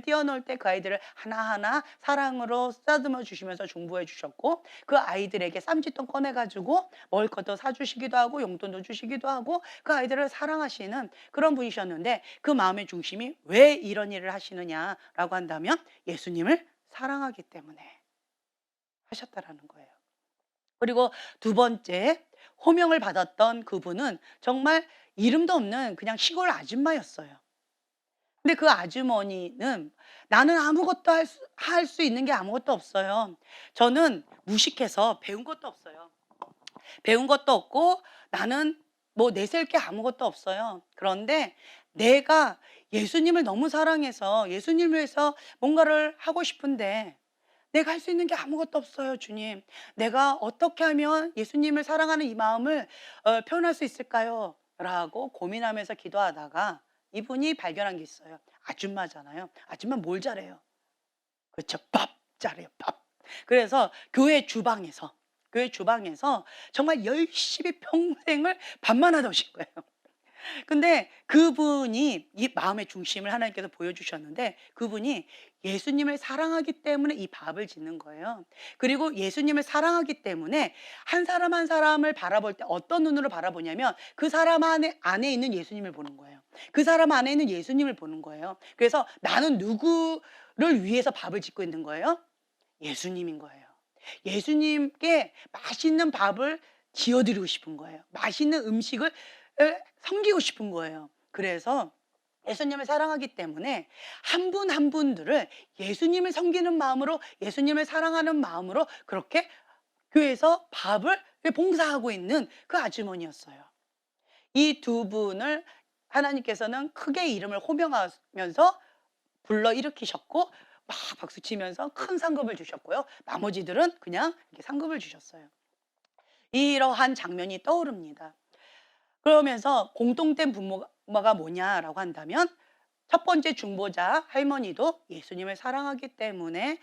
띄워놓을 때 그 아이들을 하나하나 사랑으로 쓰다듬어 주시면서 중보해 주셨고, 그 아이들에게 쌈짓돈 꺼내 가지고 먹을 것도 사 주시기도 하고 용돈도 주시기도 하고 그 아이들을 사랑하시는 그런 분이셨는데, 그 마음의 중심이 왜 이런 일을 하시느냐라고 한다면 예수님을 사랑하기 때문에 하셨다라는 거예요. 그리고 두 번째, 호명을 받았던 그분은 정말 이름도 없는 그냥 시골 아줌마였어요. 근데 그 아주머니는 나는 아무것도 할 수 있는 게 아무것도 없어요. 저는 무식해서 배운 것도 없어요. 배운 것도 없고 나는 뭐 내세울 게 아무것도 없어요. 그런데 내가 예수님을 너무 사랑해서 예수님을 위해서 뭔가를 하고 싶은데 내가 할 수 있는 게 아무것도 없어요, 주님. 내가 어떻게 하면 예수님을 사랑하는 이 마음을 표현할 수 있을까요? 라고 고민하면서 기도하다가 이분이 발견한 게 있어요. 아줌마잖아요. 아줌마 뭘 잘해요? 그렇죠. 밥 잘해요, 밥. 그래서 교회 주방에서 정말 열심히 평생을 밥만 하다 오신 거예요. 근데 그분이 이 마음의 중심을 하나님께서 보여주셨는데, 그분이 예수님을 사랑하기 때문에 이 밥을 짓는 거예요. 그리고 예수님을 사랑하기 때문에 한 사람 한 사람을 바라볼 때 어떤 눈으로 바라보냐면 그 사람 안에 있는 예수님을 보는 거예요. 그 사람 안에 있는 예수님을 보는 거예요. 그래서 나는 누구를 위해서 밥을 짓고 있는 거예요? 예수님인 거예요. 예수님께 맛있는 밥을 지어드리고 싶은 거예요. 맛있는 음식을 섬기고 싶은 거예요. 그래서 예수님을 사랑하기 때문에 한 분 한 분들을 예수님을 섬기는 마음으로, 예수님을 사랑하는 마음으로 그렇게 교회에서 밥을 봉사하고 있는 그 아주머니였어요. 이 두 분을 하나님께서는 크게 이름을 호명하면서 불러일으키셨고 막 박수치면서 큰 상급을 주셨고요. 나머지들은 그냥 이렇게 상급을 주셨어요. 이러한 장면이 떠오릅니다. 그러면서 공통된 분모가 뭐냐라고 한다면, 첫 번째 중보자 할머니도 예수님을 사랑하기 때문에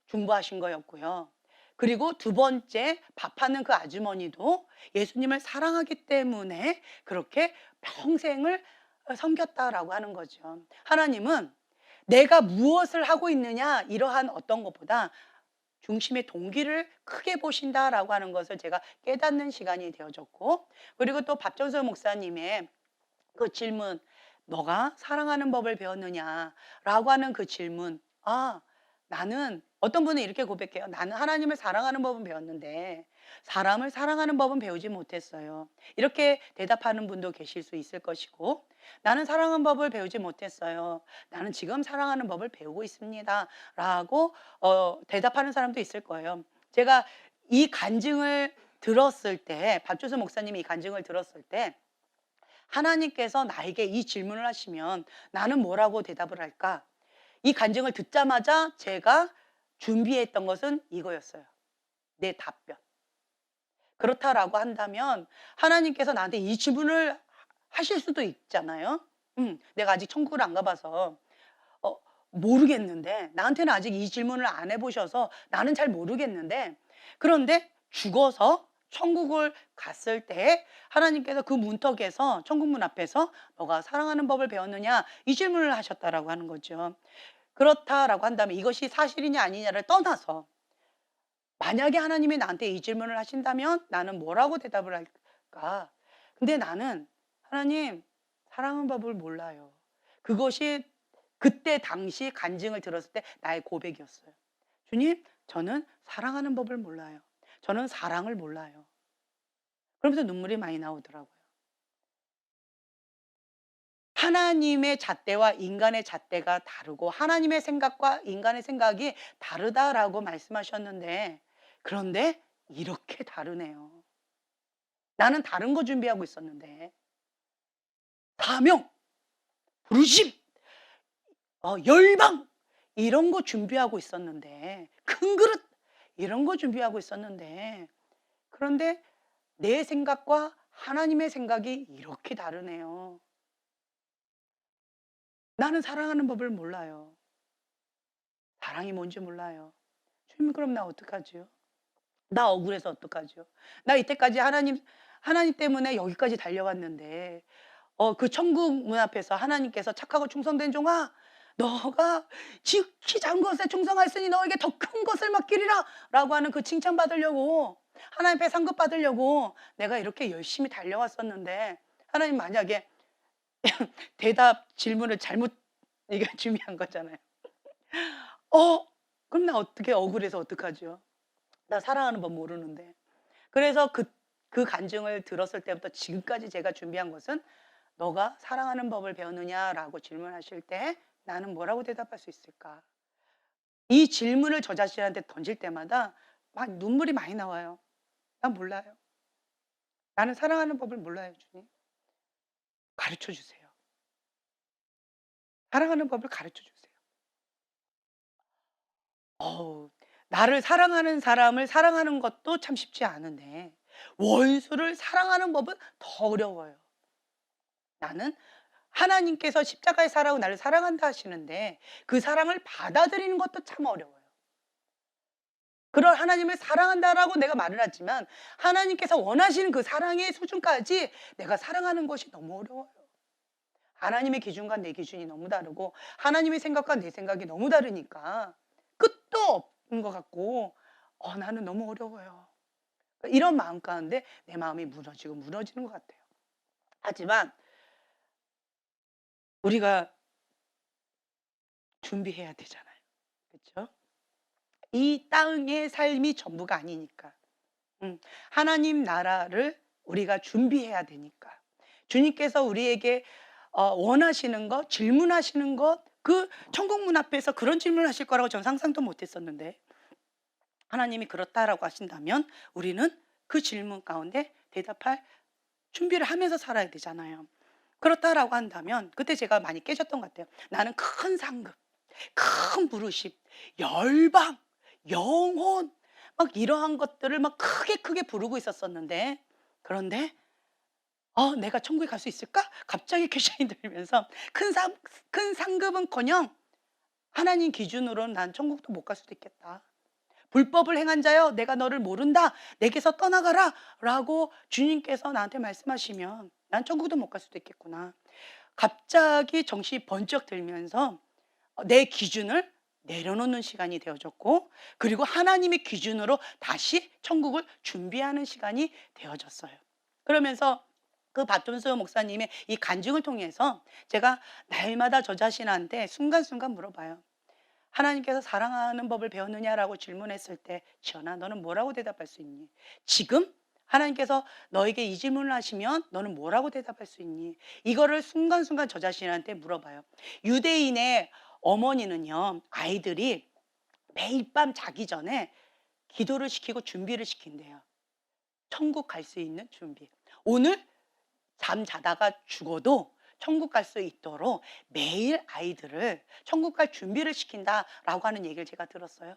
중보하신 거였고요. 그리고 두 번째 밥하는 그 아주머니도 예수님을 사랑하기 때문에 그렇게 평생을 섬겼다라고 하는 거죠. 하나님은 내가 무엇을 하고 있느냐 이러한 어떤 것보다 중심의 동기를 크게 보신다라고 하는 것을 제가 깨닫는 시간이 되어졌고, 그리고 또 박정서 목사님의 그 질문, 너가 사랑하는 법을 배웠느냐라고 하는 그 질문, 나는, 어떤 분은 이렇게 고백해요. 나는 하나님을 사랑하는 법은 배웠는데 사람을 사랑하는 법은 배우지 못했어요. 이렇게 대답하는 분도 계실 수 있을 것이고, 나는 사랑하는 법을 배우지 못했어요. 나는 지금 사랑하는 법을 배우고 있습니다. 라고 대답하는 사람도 있을 거예요. 제가 이 간증을 들었을 때, 박주수 목사님이 이 간증을 들었을 때, 하나님께서 나에게 이 질문을 하시면 나는 뭐라고 대답을 할까? 이 간증을 듣자마자 제가 준비했던 것은 이거였어요. 내 답변. 그렇다라고 한다면 하나님께서 나한테 이 질문을 하실 수도 있잖아요. 내가 아직 천국을 안 가봐서 어, 모르겠는데, 나한테는 아직 이 질문을 안 해보셔서 나는 잘 모르겠는데, 그런데 죽어서 천국을 갔을 때 하나님께서 그 문턱에서, 천국 문 앞에서 너가 사랑하는 법을 배웠느냐 이 질문을 하셨다라고 하는 거죠. 그렇다라고 한다면 이것이 사실이냐 아니냐를 떠나서, 만약에 하나님이 나한테 이 질문을 하신다면 나는 뭐라고 대답을 할까? 근데 나는, 하나님, 사랑하는 법을 몰라요. 그것이 그때 당시 간증을 들었을 때 나의 고백이었어요. 주님, 저는 사랑하는 법을 몰라요. 저는 사랑을 몰라요. 그러면서 눈물이 많이 나오더라고요. 하나님의 잣대와 인간의 잣대가 다르고 하나님의 생각과 인간의 생각이 다르다라고 말씀하셨는데, 그런데 이렇게 다르네요. 나는 다른 거 준비하고 있었는데, 사명, 부르심, 열방, 이런 거 준비하고 있었는데, 큰 그릇 이런 거 준비하고 있었는데, 그런데 내 생각과 하나님의 생각이 이렇게 다르네요. 나는 사랑하는 법을 몰라요. 사랑이 뭔지 몰라요. 주님, 그럼 나 어떡하지요? 나 억울해서 어떡하죠? 나 이때까지 하나님 때문에 여기까지 달려왔는데, 그 천국 문 앞에서 하나님께서 "착하고 충성된 종아, 너가 지극히 작은 것에 충성하였으니 너에게 더 큰 것을 맡기리라." 라고 하는 그 칭찬 받으려고, 하나님 앞에 상급 받으려고 내가 이렇게 열심히 달려왔었는데, 하나님 만약에 대답 질문을 잘못 이게 준비한 거잖아요. 어 그럼 나 어떻게, 억울해서 어떡하죠? 나 사랑하는 법 모르는데. 그래서 그 간증을 들었을 때부터 지금까지 제가 준비한 것은, "너가 사랑하는 법을 배웠느냐?"라고 질문하실 때 나는 뭐라고 대답할 수 있을까? 이 질문을 저 자신한테 던질 때마다 막 눈물이 많이 나와요. "난 몰라요. 나는 사랑하는 법을 몰라요, 주님. 가르쳐 주세요. 사랑하는 법을 가르쳐 주세요." 어우, 나를 사랑하는 사람을 사랑하는 것도 참 쉽지 않은데, 원수를 사랑하는 법은 더 어려워요. 나는 하나님께서 십자가의 사랑으로 나를 사랑한다 하시는데, 그 사랑을 받아들이는 것도 참 어려워요. 그런 하나님을 사랑한다라고 내가 말을 하지만, 하나님께서 원하시는 그 사랑의 수준까지 내가 사랑하는 것이 너무 어려워요. 하나님의 기준과 내 기준이 너무 다르고, 하나님의 생각과 내 생각이 너무 다르니까 끝도 없는 것 같고, 나는 너무 어려워요. 이런 마음 가운데 내 마음이 무너지고 무너지는 것 같아요. 하지만 우리가 준비해야 되잖아요. 그렇죠? 이 땅의 삶이 전부가 아니니까. 하나님 나라를 우리가 준비해야 되니까. 주님께서 우리에게 원하시는 것, 질문하시는 것, 그 천국 문 앞에서 그런 질문을 하실 거라고 전 상상도 못 했었는데, 하나님이 그렇다라고 하신다면 우리는 그 질문 가운데 대답할 준비를 하면서 살아야 되잖아요. 그렇다라고 한다면 그때 제가 많이 깨졌던 것 같아요. 나는 큰 상급, 큰 부르심, 열방, 영혼, 막 이러한 것들을 막 크게 크게 부르고 있었었는데, 그런데 내가 천국에 갈 수 있을까? 갑자기 퀘션이 들면서 큰 상급은커녕 하나님 기준으로는 난 천국도 못 갈 수도 있겠다. 불법을 행한 자여, 내가 너를 모른다. 내게서 떠나가라. 라고 주님께서 나한테 말씀하시면 난 천국도 못 갈 수도 있겠구나. 갑자기 정신이 번쩍 들면서 내 기준을 내려놓는 시간이 되어졌고, 그리고 하나님의 기준으로 다시 천국을 준비하는 시간이 되어졌어요. 그러면서 그 박준수 목사님의 이 간증을 통해서 제가 날마다 저 자신한테 순간순간 물어봐요. 하나님께서 사랑하는 법을 배웠느냐라고 질문했을 때, 지연아, 너는 뭐라고 대답할 수 있니? 지금 하나님께서 너에게 이 질문을 하시면 너는 뭐라고 대답할 수 있니? 이거를 순간순간 저 자신한테 물어봐요. 유대인의 어머니는요, 아이들이 매일 밤 자기 전에 기도를 시키고 준비를 시킨대요. 천국 갈 수 있는 준비. 오늘 잠 자다가 죽어도 천국 갈 수 있도록 매일 아이들을 천국 갈 준비를 시킨다라고 하는 얘기를 제가 들었어요.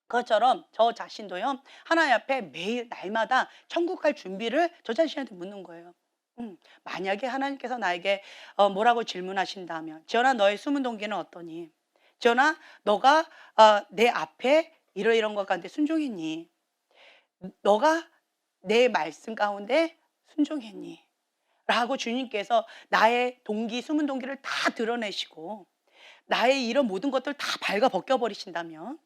그것처럼 저 자신도요, 하나님 앞에 매일 날마다 천국 갈 준비를 저 자신한테 묻는 거예요. 만약에 하나님께서 나에게 뭐라고 질문하신다면, 지연아, 너의 숨은 동기는 어떠니? 지연아, 너가 내 앞에 이러이런 것 가운데 순종했니? 너가 내 말씀 가운데 순종했니? 라고 주님께서 나의 동기, 숨은 동기를 다 드러내시고 나의 이런 모든 것들을 다 발가 벗겨 버리신다면,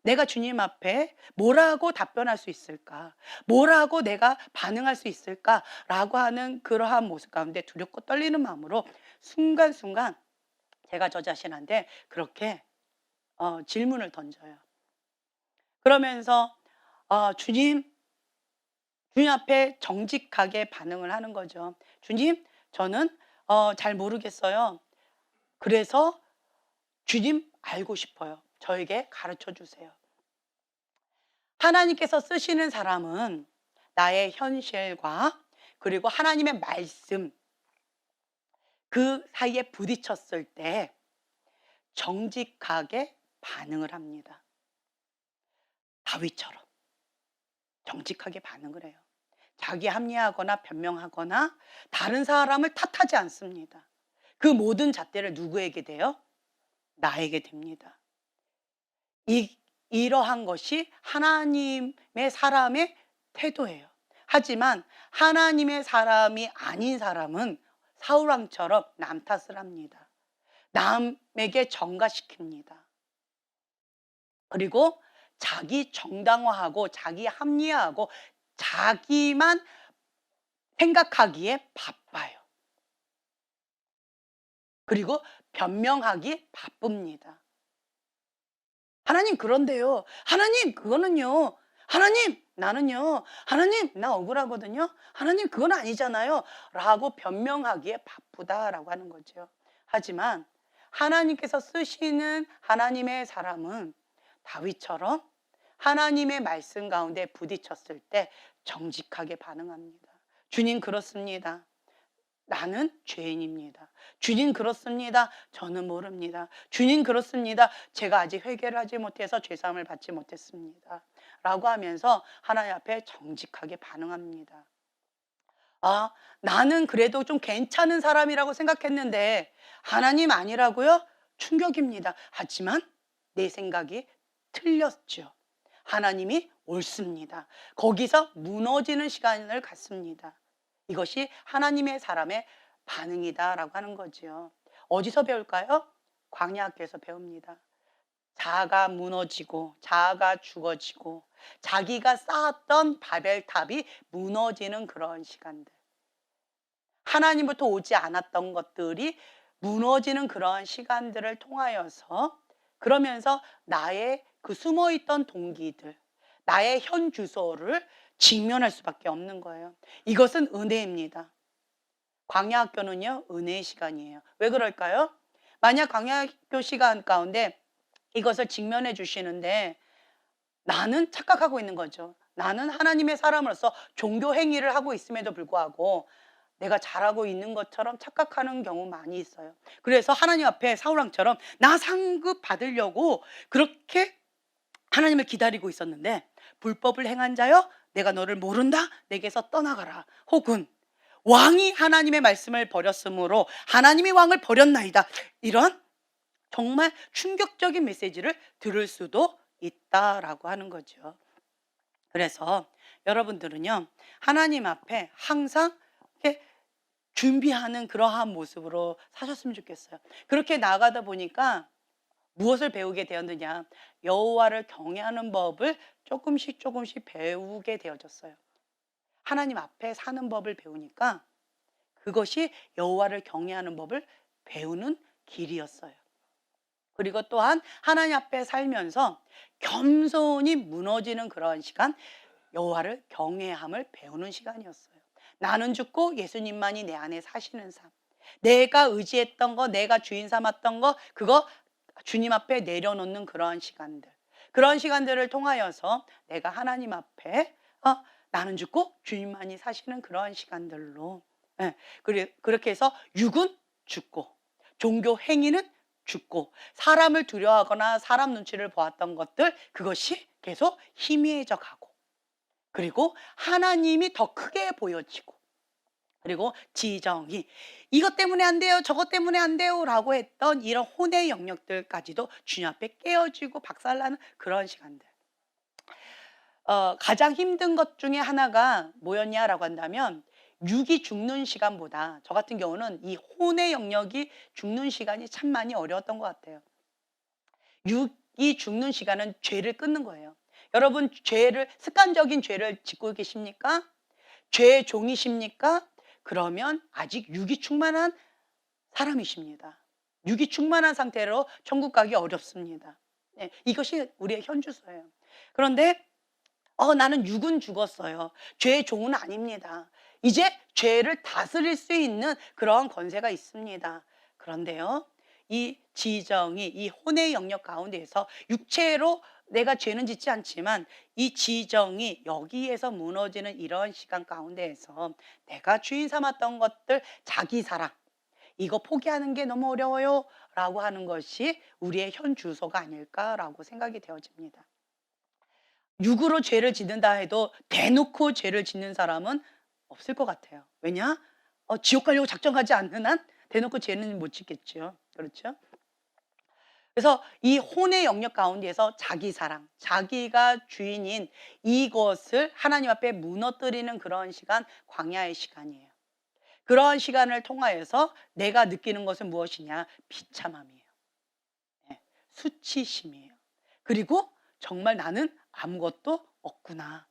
내가 주님 앞에 뭐라고 답변할 수 있을까? 뭐라고 내가 반응할 수 있을까?라고 하는 그러한 모습 가운데 두렵고 떨리는 마음으로 순간순간 제가 저 자신한테 그렇게 질문을 던져요. 그러면서 주님 앞에 정직하게 반응을 하는 거죠. "주님, 저는 잘 모르겠어요. 그래서 주님 알고 싶어요. 저에게 가르쳐 주세요." 하나님께서 쓰시는 사람은 나의 현실과 그리고 하나님의 말씀, 그 사이에 부딪혔을 때 정직하게 반응을 합니다. 다윗처럼 정직하게 반응을 해요. 자기 합리하거나 변명하거나 다른 사람을 탓하지 않습니다. 그 모든 잣대를 누구에게 대요? 나에게 됩니다. 이러한 것이 하나님의 사람의 태도예요. 하지만 하나님의 사람이 아닌 사람은 사울왕처럼 남 탓을 합니다. 남에게 전가시킵니다. 그리고 자기 정당화하고 자기 합리화하고 자기만 생각하기에 바빠요. 그리고 변명하기 바쁩니다. 하나님 그런데요. 하나님 그거는요. 하나님 나는요. 하나님 나 억울하거든요. 하나님 그건 아니잖아요. 라고 변명하기에 바쁘다라고 하는 거죠. 하지만 하나님께서 쓰시는 하나님의 사람은 다윗처럼 하나님의 말씀 가운데 부딪혔을 때 정직하게 반응합니다. 주님 그렇습니다. 나는 죄인입니다. 주님 그렇습니다. 저는 모릅니다. 주님 그렇습니다. 제가 아직 회개를 하지 못해서 죄사함을 받지 못했습니다. 라고 하면서 하나님 앞에 정직하게 반응합니다. 아, 나는 그래도 좀 괜찮은 사람이라고 생각했는데 하나님 아니라고요? 충격입니다. 하지만 내 생각이 틀렸죠. 하나님이 옳습니다. 거기서 무너지는 시간을 갖습니다. 이것이 하나님의 사람의 반응이다라고 하는 거지요. 어디서 배울까요? 광야학교에서 배웁니다. 자아가 무너지고 자아가 죽어지고 자기가 쌓았던 바벨탑이 무너지는 그런 시간들. 하나님부터 오지 않았던 것들이 무너지는 그런 시간들을 통하여서 그러면서 나의 그 숨어있던 동기들, 나의 현 주소를 직면할 수밖에 없는 거예요. 이것은 은혜입니다. 광야학교는요, 은혜의 시간이에요. 왜 그럴까요? 만약 광야학교 시간 가운데 이것을 직면해 주시는데 나는 착각하고 있는 거죠. 나는 하나님의 사람으로서 종교 행위를 하고 있음에도 불구하고 내가 잘하고 있는 것처럼 착각하는 경우 많이 있어요. 그래서 하나님 앞에 사울왕처럼 나 상급 받으려고 그렇게 하나님을 기다리고 있었는데 불법을 행한 자여 내가 너를 모른다 내게서 떠나가라. 혹은 왕이 하나님의 말씀을 버렸으므로 하나님이 왕을 버렸나이다. 이런 정말 충격적인 메시지를 들을 수도 있다라고 하는 거죠. 그래서 여러분들은요, 하나님 앞에 항상 이렇게 준비하는 그러한 모습으로 사셨으면 좋겠어요. 그렇게 나가다 보니까 무엇을 배우게 되었느냐? 여호와를 경외하는 법을 조금씩 조금씩 배우게 되어졌어요. 하나님 앞에 사는 법을 배우니까 그것이 여호와를 경외하는 법을 배우는 길이었어요. 그리고 또한 하나님 앞에 살면서 겸손히 무너지는 그러한 시간, 여호와를 경외함을 배우는 시간이었어요. 나는 죽고 예수님만이 내 안에 사시는 삶. 내가 의지했던 거, 내가 주인 삼았던 거, 그거 주님 앞에 내려놓는 그러한 시간들. 그런 시간들을 통하여서 내가 하나님 앞에 나는 죽고 주님만이 사시는 그러한 시간들로, 예, 그렇게 해서 육은 죽고 종교 행위는 죽고 사람을 두려워하거나 사람 눈치를 보았던 것들, 그것이 계속 희미해져 가고, 그리고 하나님이 더 크게 보여지고, 그리고 지정이 이것 때문에 안 돼요, 저것 때문에 안 돼요 라고 했던 이런 혼의 영역들까지도 주님 앞에 깨어지고 박살나는 그런 시간들. 가장 힘든 것 중에 하나가 뭐였냐라고 한다면, 육이 죽는 시간보다 저 같은 경우는 이 혼의 영역이 죽는 시간이 참 많이 어려웠던 것 같아요. 육이 죽는 시간은 죄를 끊는 거예요. 여러분, 습관적인 죄를 짓고 계십니까? 죄의 종이십니까? 그러면 아직 육이 충만한 사람이십니다. 육이 충만한 상태로 천국 가기 어렵습니다. 네, 이것이 우리의 현주소예요. 그런데 나는 육은 죽었어요. 죄의 종은 아닙니다. 이제 죄를 다스릴 수 있는 그러한 권세가 있습니다. 그런데요, 이 지정이 이 혼의 영역 가운데에서 육체로 내가 죄는 짓지 않지만 이 지정이 여기에서 무너지는 이런 시간 가운데에서 내가 주인 삼았던 것들, 자기 사랑, 이거 포기하는 게 너무 어려워요. 라고 하는 것이 우리의 현 주소가 아닐까라고 생각이 되어집니다. 육으로 죄를 짓는다 해도 대놓고 죄를 짓는 사람은 없을 것 같아요. 왜냐? 지옥 가려고 작정하지 않는 한 대놓고 죄는 못 짓겠죠. 그렇죠? 그래서 이 혼의 영역 가운데서 자기 사랑, 자기가 주인인 이것을 하나님 앞에 무너뜨리는 그런 시간, 광야의 시간이에요. 그런 시간을 통하여서 내가 느끼는 것은 무엇이냐? 비참함이에요. 예, 수치심이에요. 그리고 정말 나는 아무것도 없구나.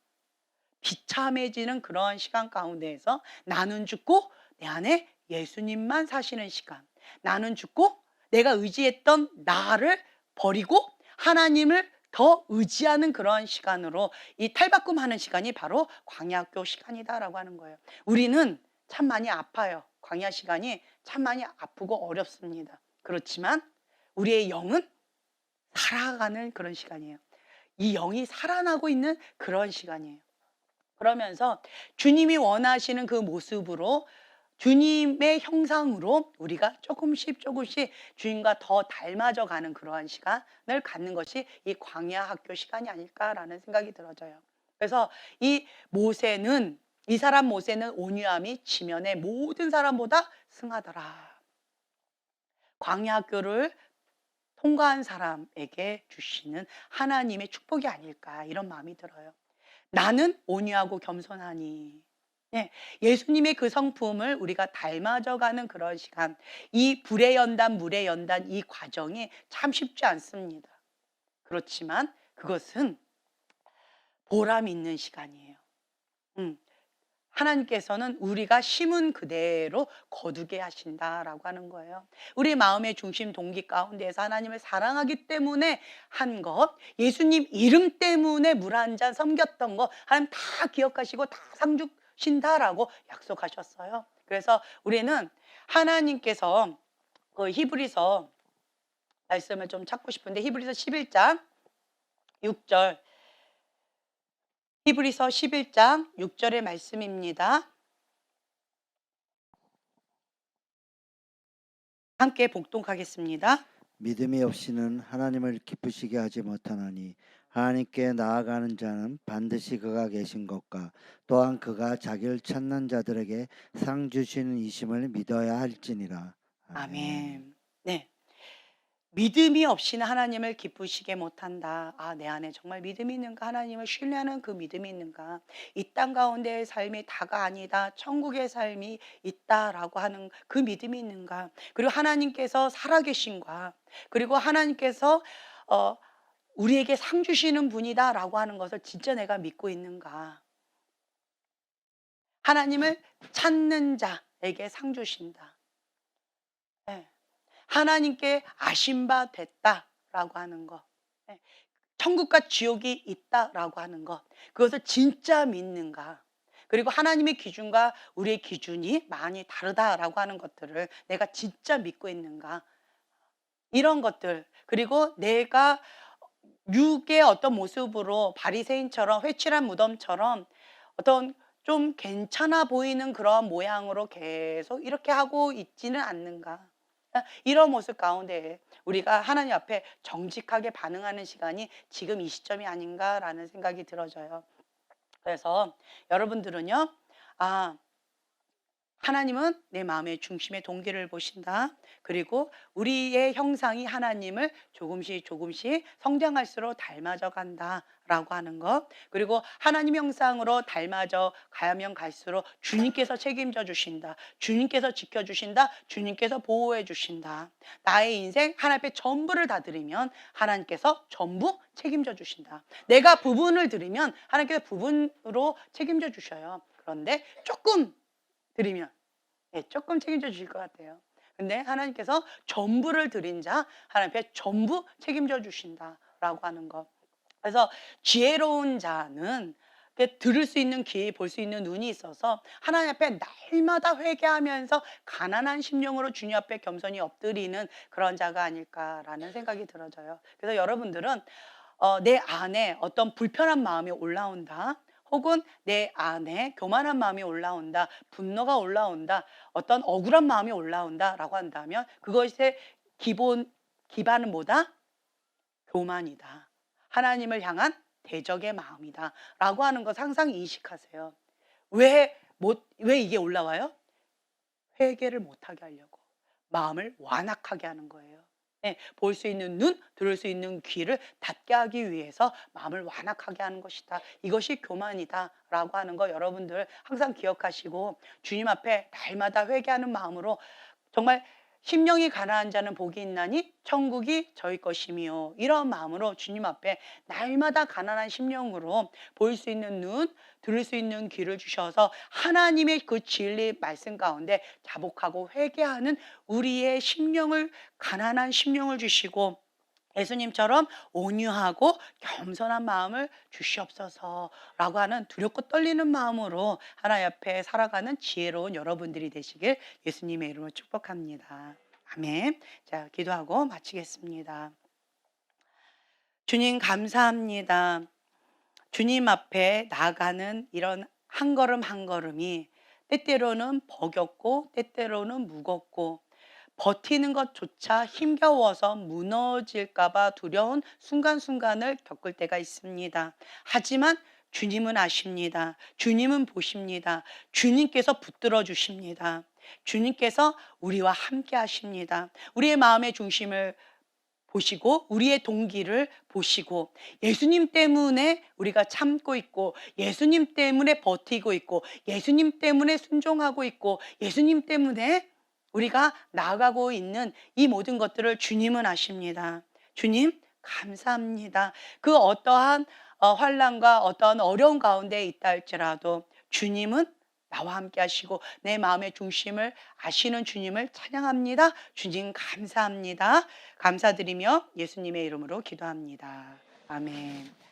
비참해지는 그러한 시간 가운데에서 나는 죽고 내 안에 예수님만 사시는 시간. 나는 죽고 내가 의지했던 나를 버리고 하나님을 더 의지하는 그러한 시간으로 이 탈바꿈하는 시간이 바로 광야학교 시간이다라고 하는 거예요. 우리는 참 많이 아파요. 광야 시간이 참 많이 아프고 어렵습니다. 그렇지만 우리의 영은 살아가는 그런 시간이에요. 이 영이 살아나고 있는 그런 시간이에요. 그러면서 주님이 원하시는 그 모습으로 주님의 형상으로 우리가 조금씩 조금씩 주님과 더 닮아져 가는 그러한 시간을 갖는 것이 이 광야 학교 시간이 아닐까라는 생각이 들어져요. 그래서 이 사람 모세는 온유함이 지면의 모든 사람보다 승하더라. 광야 학교를 통과한 사람에게 주시는 하나님의 축복이 아닐까 이런 마음이 들어요. 나는 온유하고 겸손하니. 네, 예수님의 그 성품을 우리가 닮아져가는 그런 시간, 이 불의 연단, 물의 연단 이 과정이 참 쉽지 않습니다. 그렇지만 그것은 보람 있는 시간이에요. 음, 하나님께서는 우리가 심은 그대로 거두게 하신다라고 하는 거예요. 우리 마음의 중심 동기 가운데서 하나님을 사랑하기 때문에 한 것, 예수님 이름 때문에 물 한 잔 섬겼던 거 하나님 다 기억하시고 다 상 주신다라고 약속하셨어요. 그래서 우리는 하나님께서 그 히브리서 말씀을 좀 찾고 싶은데 히브리서 11장 6절 히브리서 11장 6절의 말씀입니다. 함께 복독하겠습니다. 믿음이 없이는 하나님을 기쁘시게 하지 못하나니 하나님께 나아가는 자는 반드시 그가 계신 것과 또한 그가 자기를 찾는 자들에게 상 주시는 이심을 믿어야 할지니라. 아멘. 아멘. 네. 믿음이 없이는 하나님을 기쁘시게 못한다. 아, 내 안에 정말 믿음이 있는가? 하나님을 신뢰하는 그 믿음이 있는가? 이 땅 가운데의 삶이 다가 아니다. 천국의 삶이 있다라고 하는 그 믿음이 있는가? 그리고 하나님께서 살아계신가? 그리고 하나님께서 어, 우리에게 상 주시는 분이다라고 하는 것을 진짜 내가 믿고 있는가? 하나님을 찾는 자에게 상 주신다. 네. 하나님께 아신 바 됐다라고 하는 것. 예. 천국과 지옥이 있다라고 하는 것. 그것을 진짜 믿는가. 그리고 하나님의 기준과 우리의 기준이 많이 다르다라고 하는 것들을 내가 진짜 믿고 있는가. 이런 것들. 그리고 내가 육의 어떤 모습으로 바리새인처럼 회칠한 무덤처럼 어떤 좀 괜찮아 보이는 그런 모양으로 계속 이렇게 하고 있지는 않는가. 이런 모습 가운데 우리가 하나님 앞에 정직하게 반응하는 시간이 지금 이 시점이 아닌가라는 생각이 들어져요. 그래서 여러분들은요, 아, 하나님은 내 마음의 중심의 동기를 보신다. 그리고 우리의 형상이 하나님을 조금씩 조금씩 성장할수록 닮아져 간다라고 하는 것. 그리고 하나님 형상으로 닮아져 가면 갈수록 주님께서 책임져 주신다. 주님께서 지켜주신다. 주님께서 보호해 주신다. 나의 인생 하나님 앞에 전부를 다 드리면 하나님께서 전부 책임져 주신다. 내가 부분을 드리면 하나님께서 부분으로 책임져 주셔요. 그런데 조금 드리면 조금 책임져 주실 것 같아요. 근데 하나님께서 전부를 드린 자 하나님 앞에 전부 책임져 주신다라고 하는 것. 그래서 지혜로운 자는 들을 수 있는 귀, 볼 수 있는 눈이 있어서 하나님 앞에 날마다 회개하면서 가난한 심령으로 주님 앞에 겸손히 엎드리는 그런 자가 아닐까라는 생각이 들어져요. 그래서 여러분들은 내 안에 어떤 불편한 마음이 올라온다. 혹은 내 안에 교만한 마음이 올라온다, 분노가 올라온다, 어떤 억울한 마음이 올라온다라고 한다면 그것의 기반은 뭐다? 교만이다. 하나님을 향한 대적의 마음이다라고 하는 것 항상 인식하세요. 왜 이게 올라와요? 회개를 못하게 하려고. 마음을 완악하게 하는 거예요. 네, 볼 수 있는 눈, 들을 수 있는 귀를 닫게 하기 위해서 마음을 완악하게 하는 것이다. 이것이 교만이다라고 하는 거 여러분들 항상 기억하시고 주님 앞에 날마다 회개하는 마음으로 정말 심령이 가난한 자는 복이 있나니 천국이 저희 것이며 이런 마음으로 주님 앞에 날마다 가난한 심령으로 보일 수 있는 눈, 들을 수 있는 귀를 주셔서 하나님의 그 진리 말씀 가운데 자복하고 회개하는 우리의 심령을 가난한 심령을 주시고 예수님처럼 온유하고 겸손한 마음을 주시옵소서라고 하는 두렵고 떨리는 마음으로 하나님 앞에 살아가는 지혜로운 여러분들이 되시길 예수님의 이름으로 축복합니다. 아멘. 자, 기도하고 마치겠습니다. 주님 감사합니다. 주님 앞에 나가는 이런 한 걸음 한 걸음이 때때로는 버겁고 때때로는 무겁고 버티는 것조차 힘겨워서 무너질까 봐 두려운 순간순간을 겪을 때가 있습니다. 하지만 주님은 아십니다. 주님은 보십니다. 주님께서 붙들어 주십니다. 주님께서 우리와 함께 하십니다. 우리의 마음의 중심을 보시고 우리의 동기를 보시고 예수님 때문에 우리가 참고 있고 예수님 때문에 버티고 있고 예수님 때문에 순종하고 있고 예수님 때문에 우리가 나아가고 있는 이 모든 것들을 주님은 아십니다. 주님 감사합니다. 그 어떠한 환난과 어떠한 어려운 가운데 있다 할지라도 주님은 나와 함께 하시고 내 마음의 중심을 아시는 주님을 찬양합니다. 주님 감사합니다. 감사드리며 예수님의 이름으로 기도합니다. 아멘.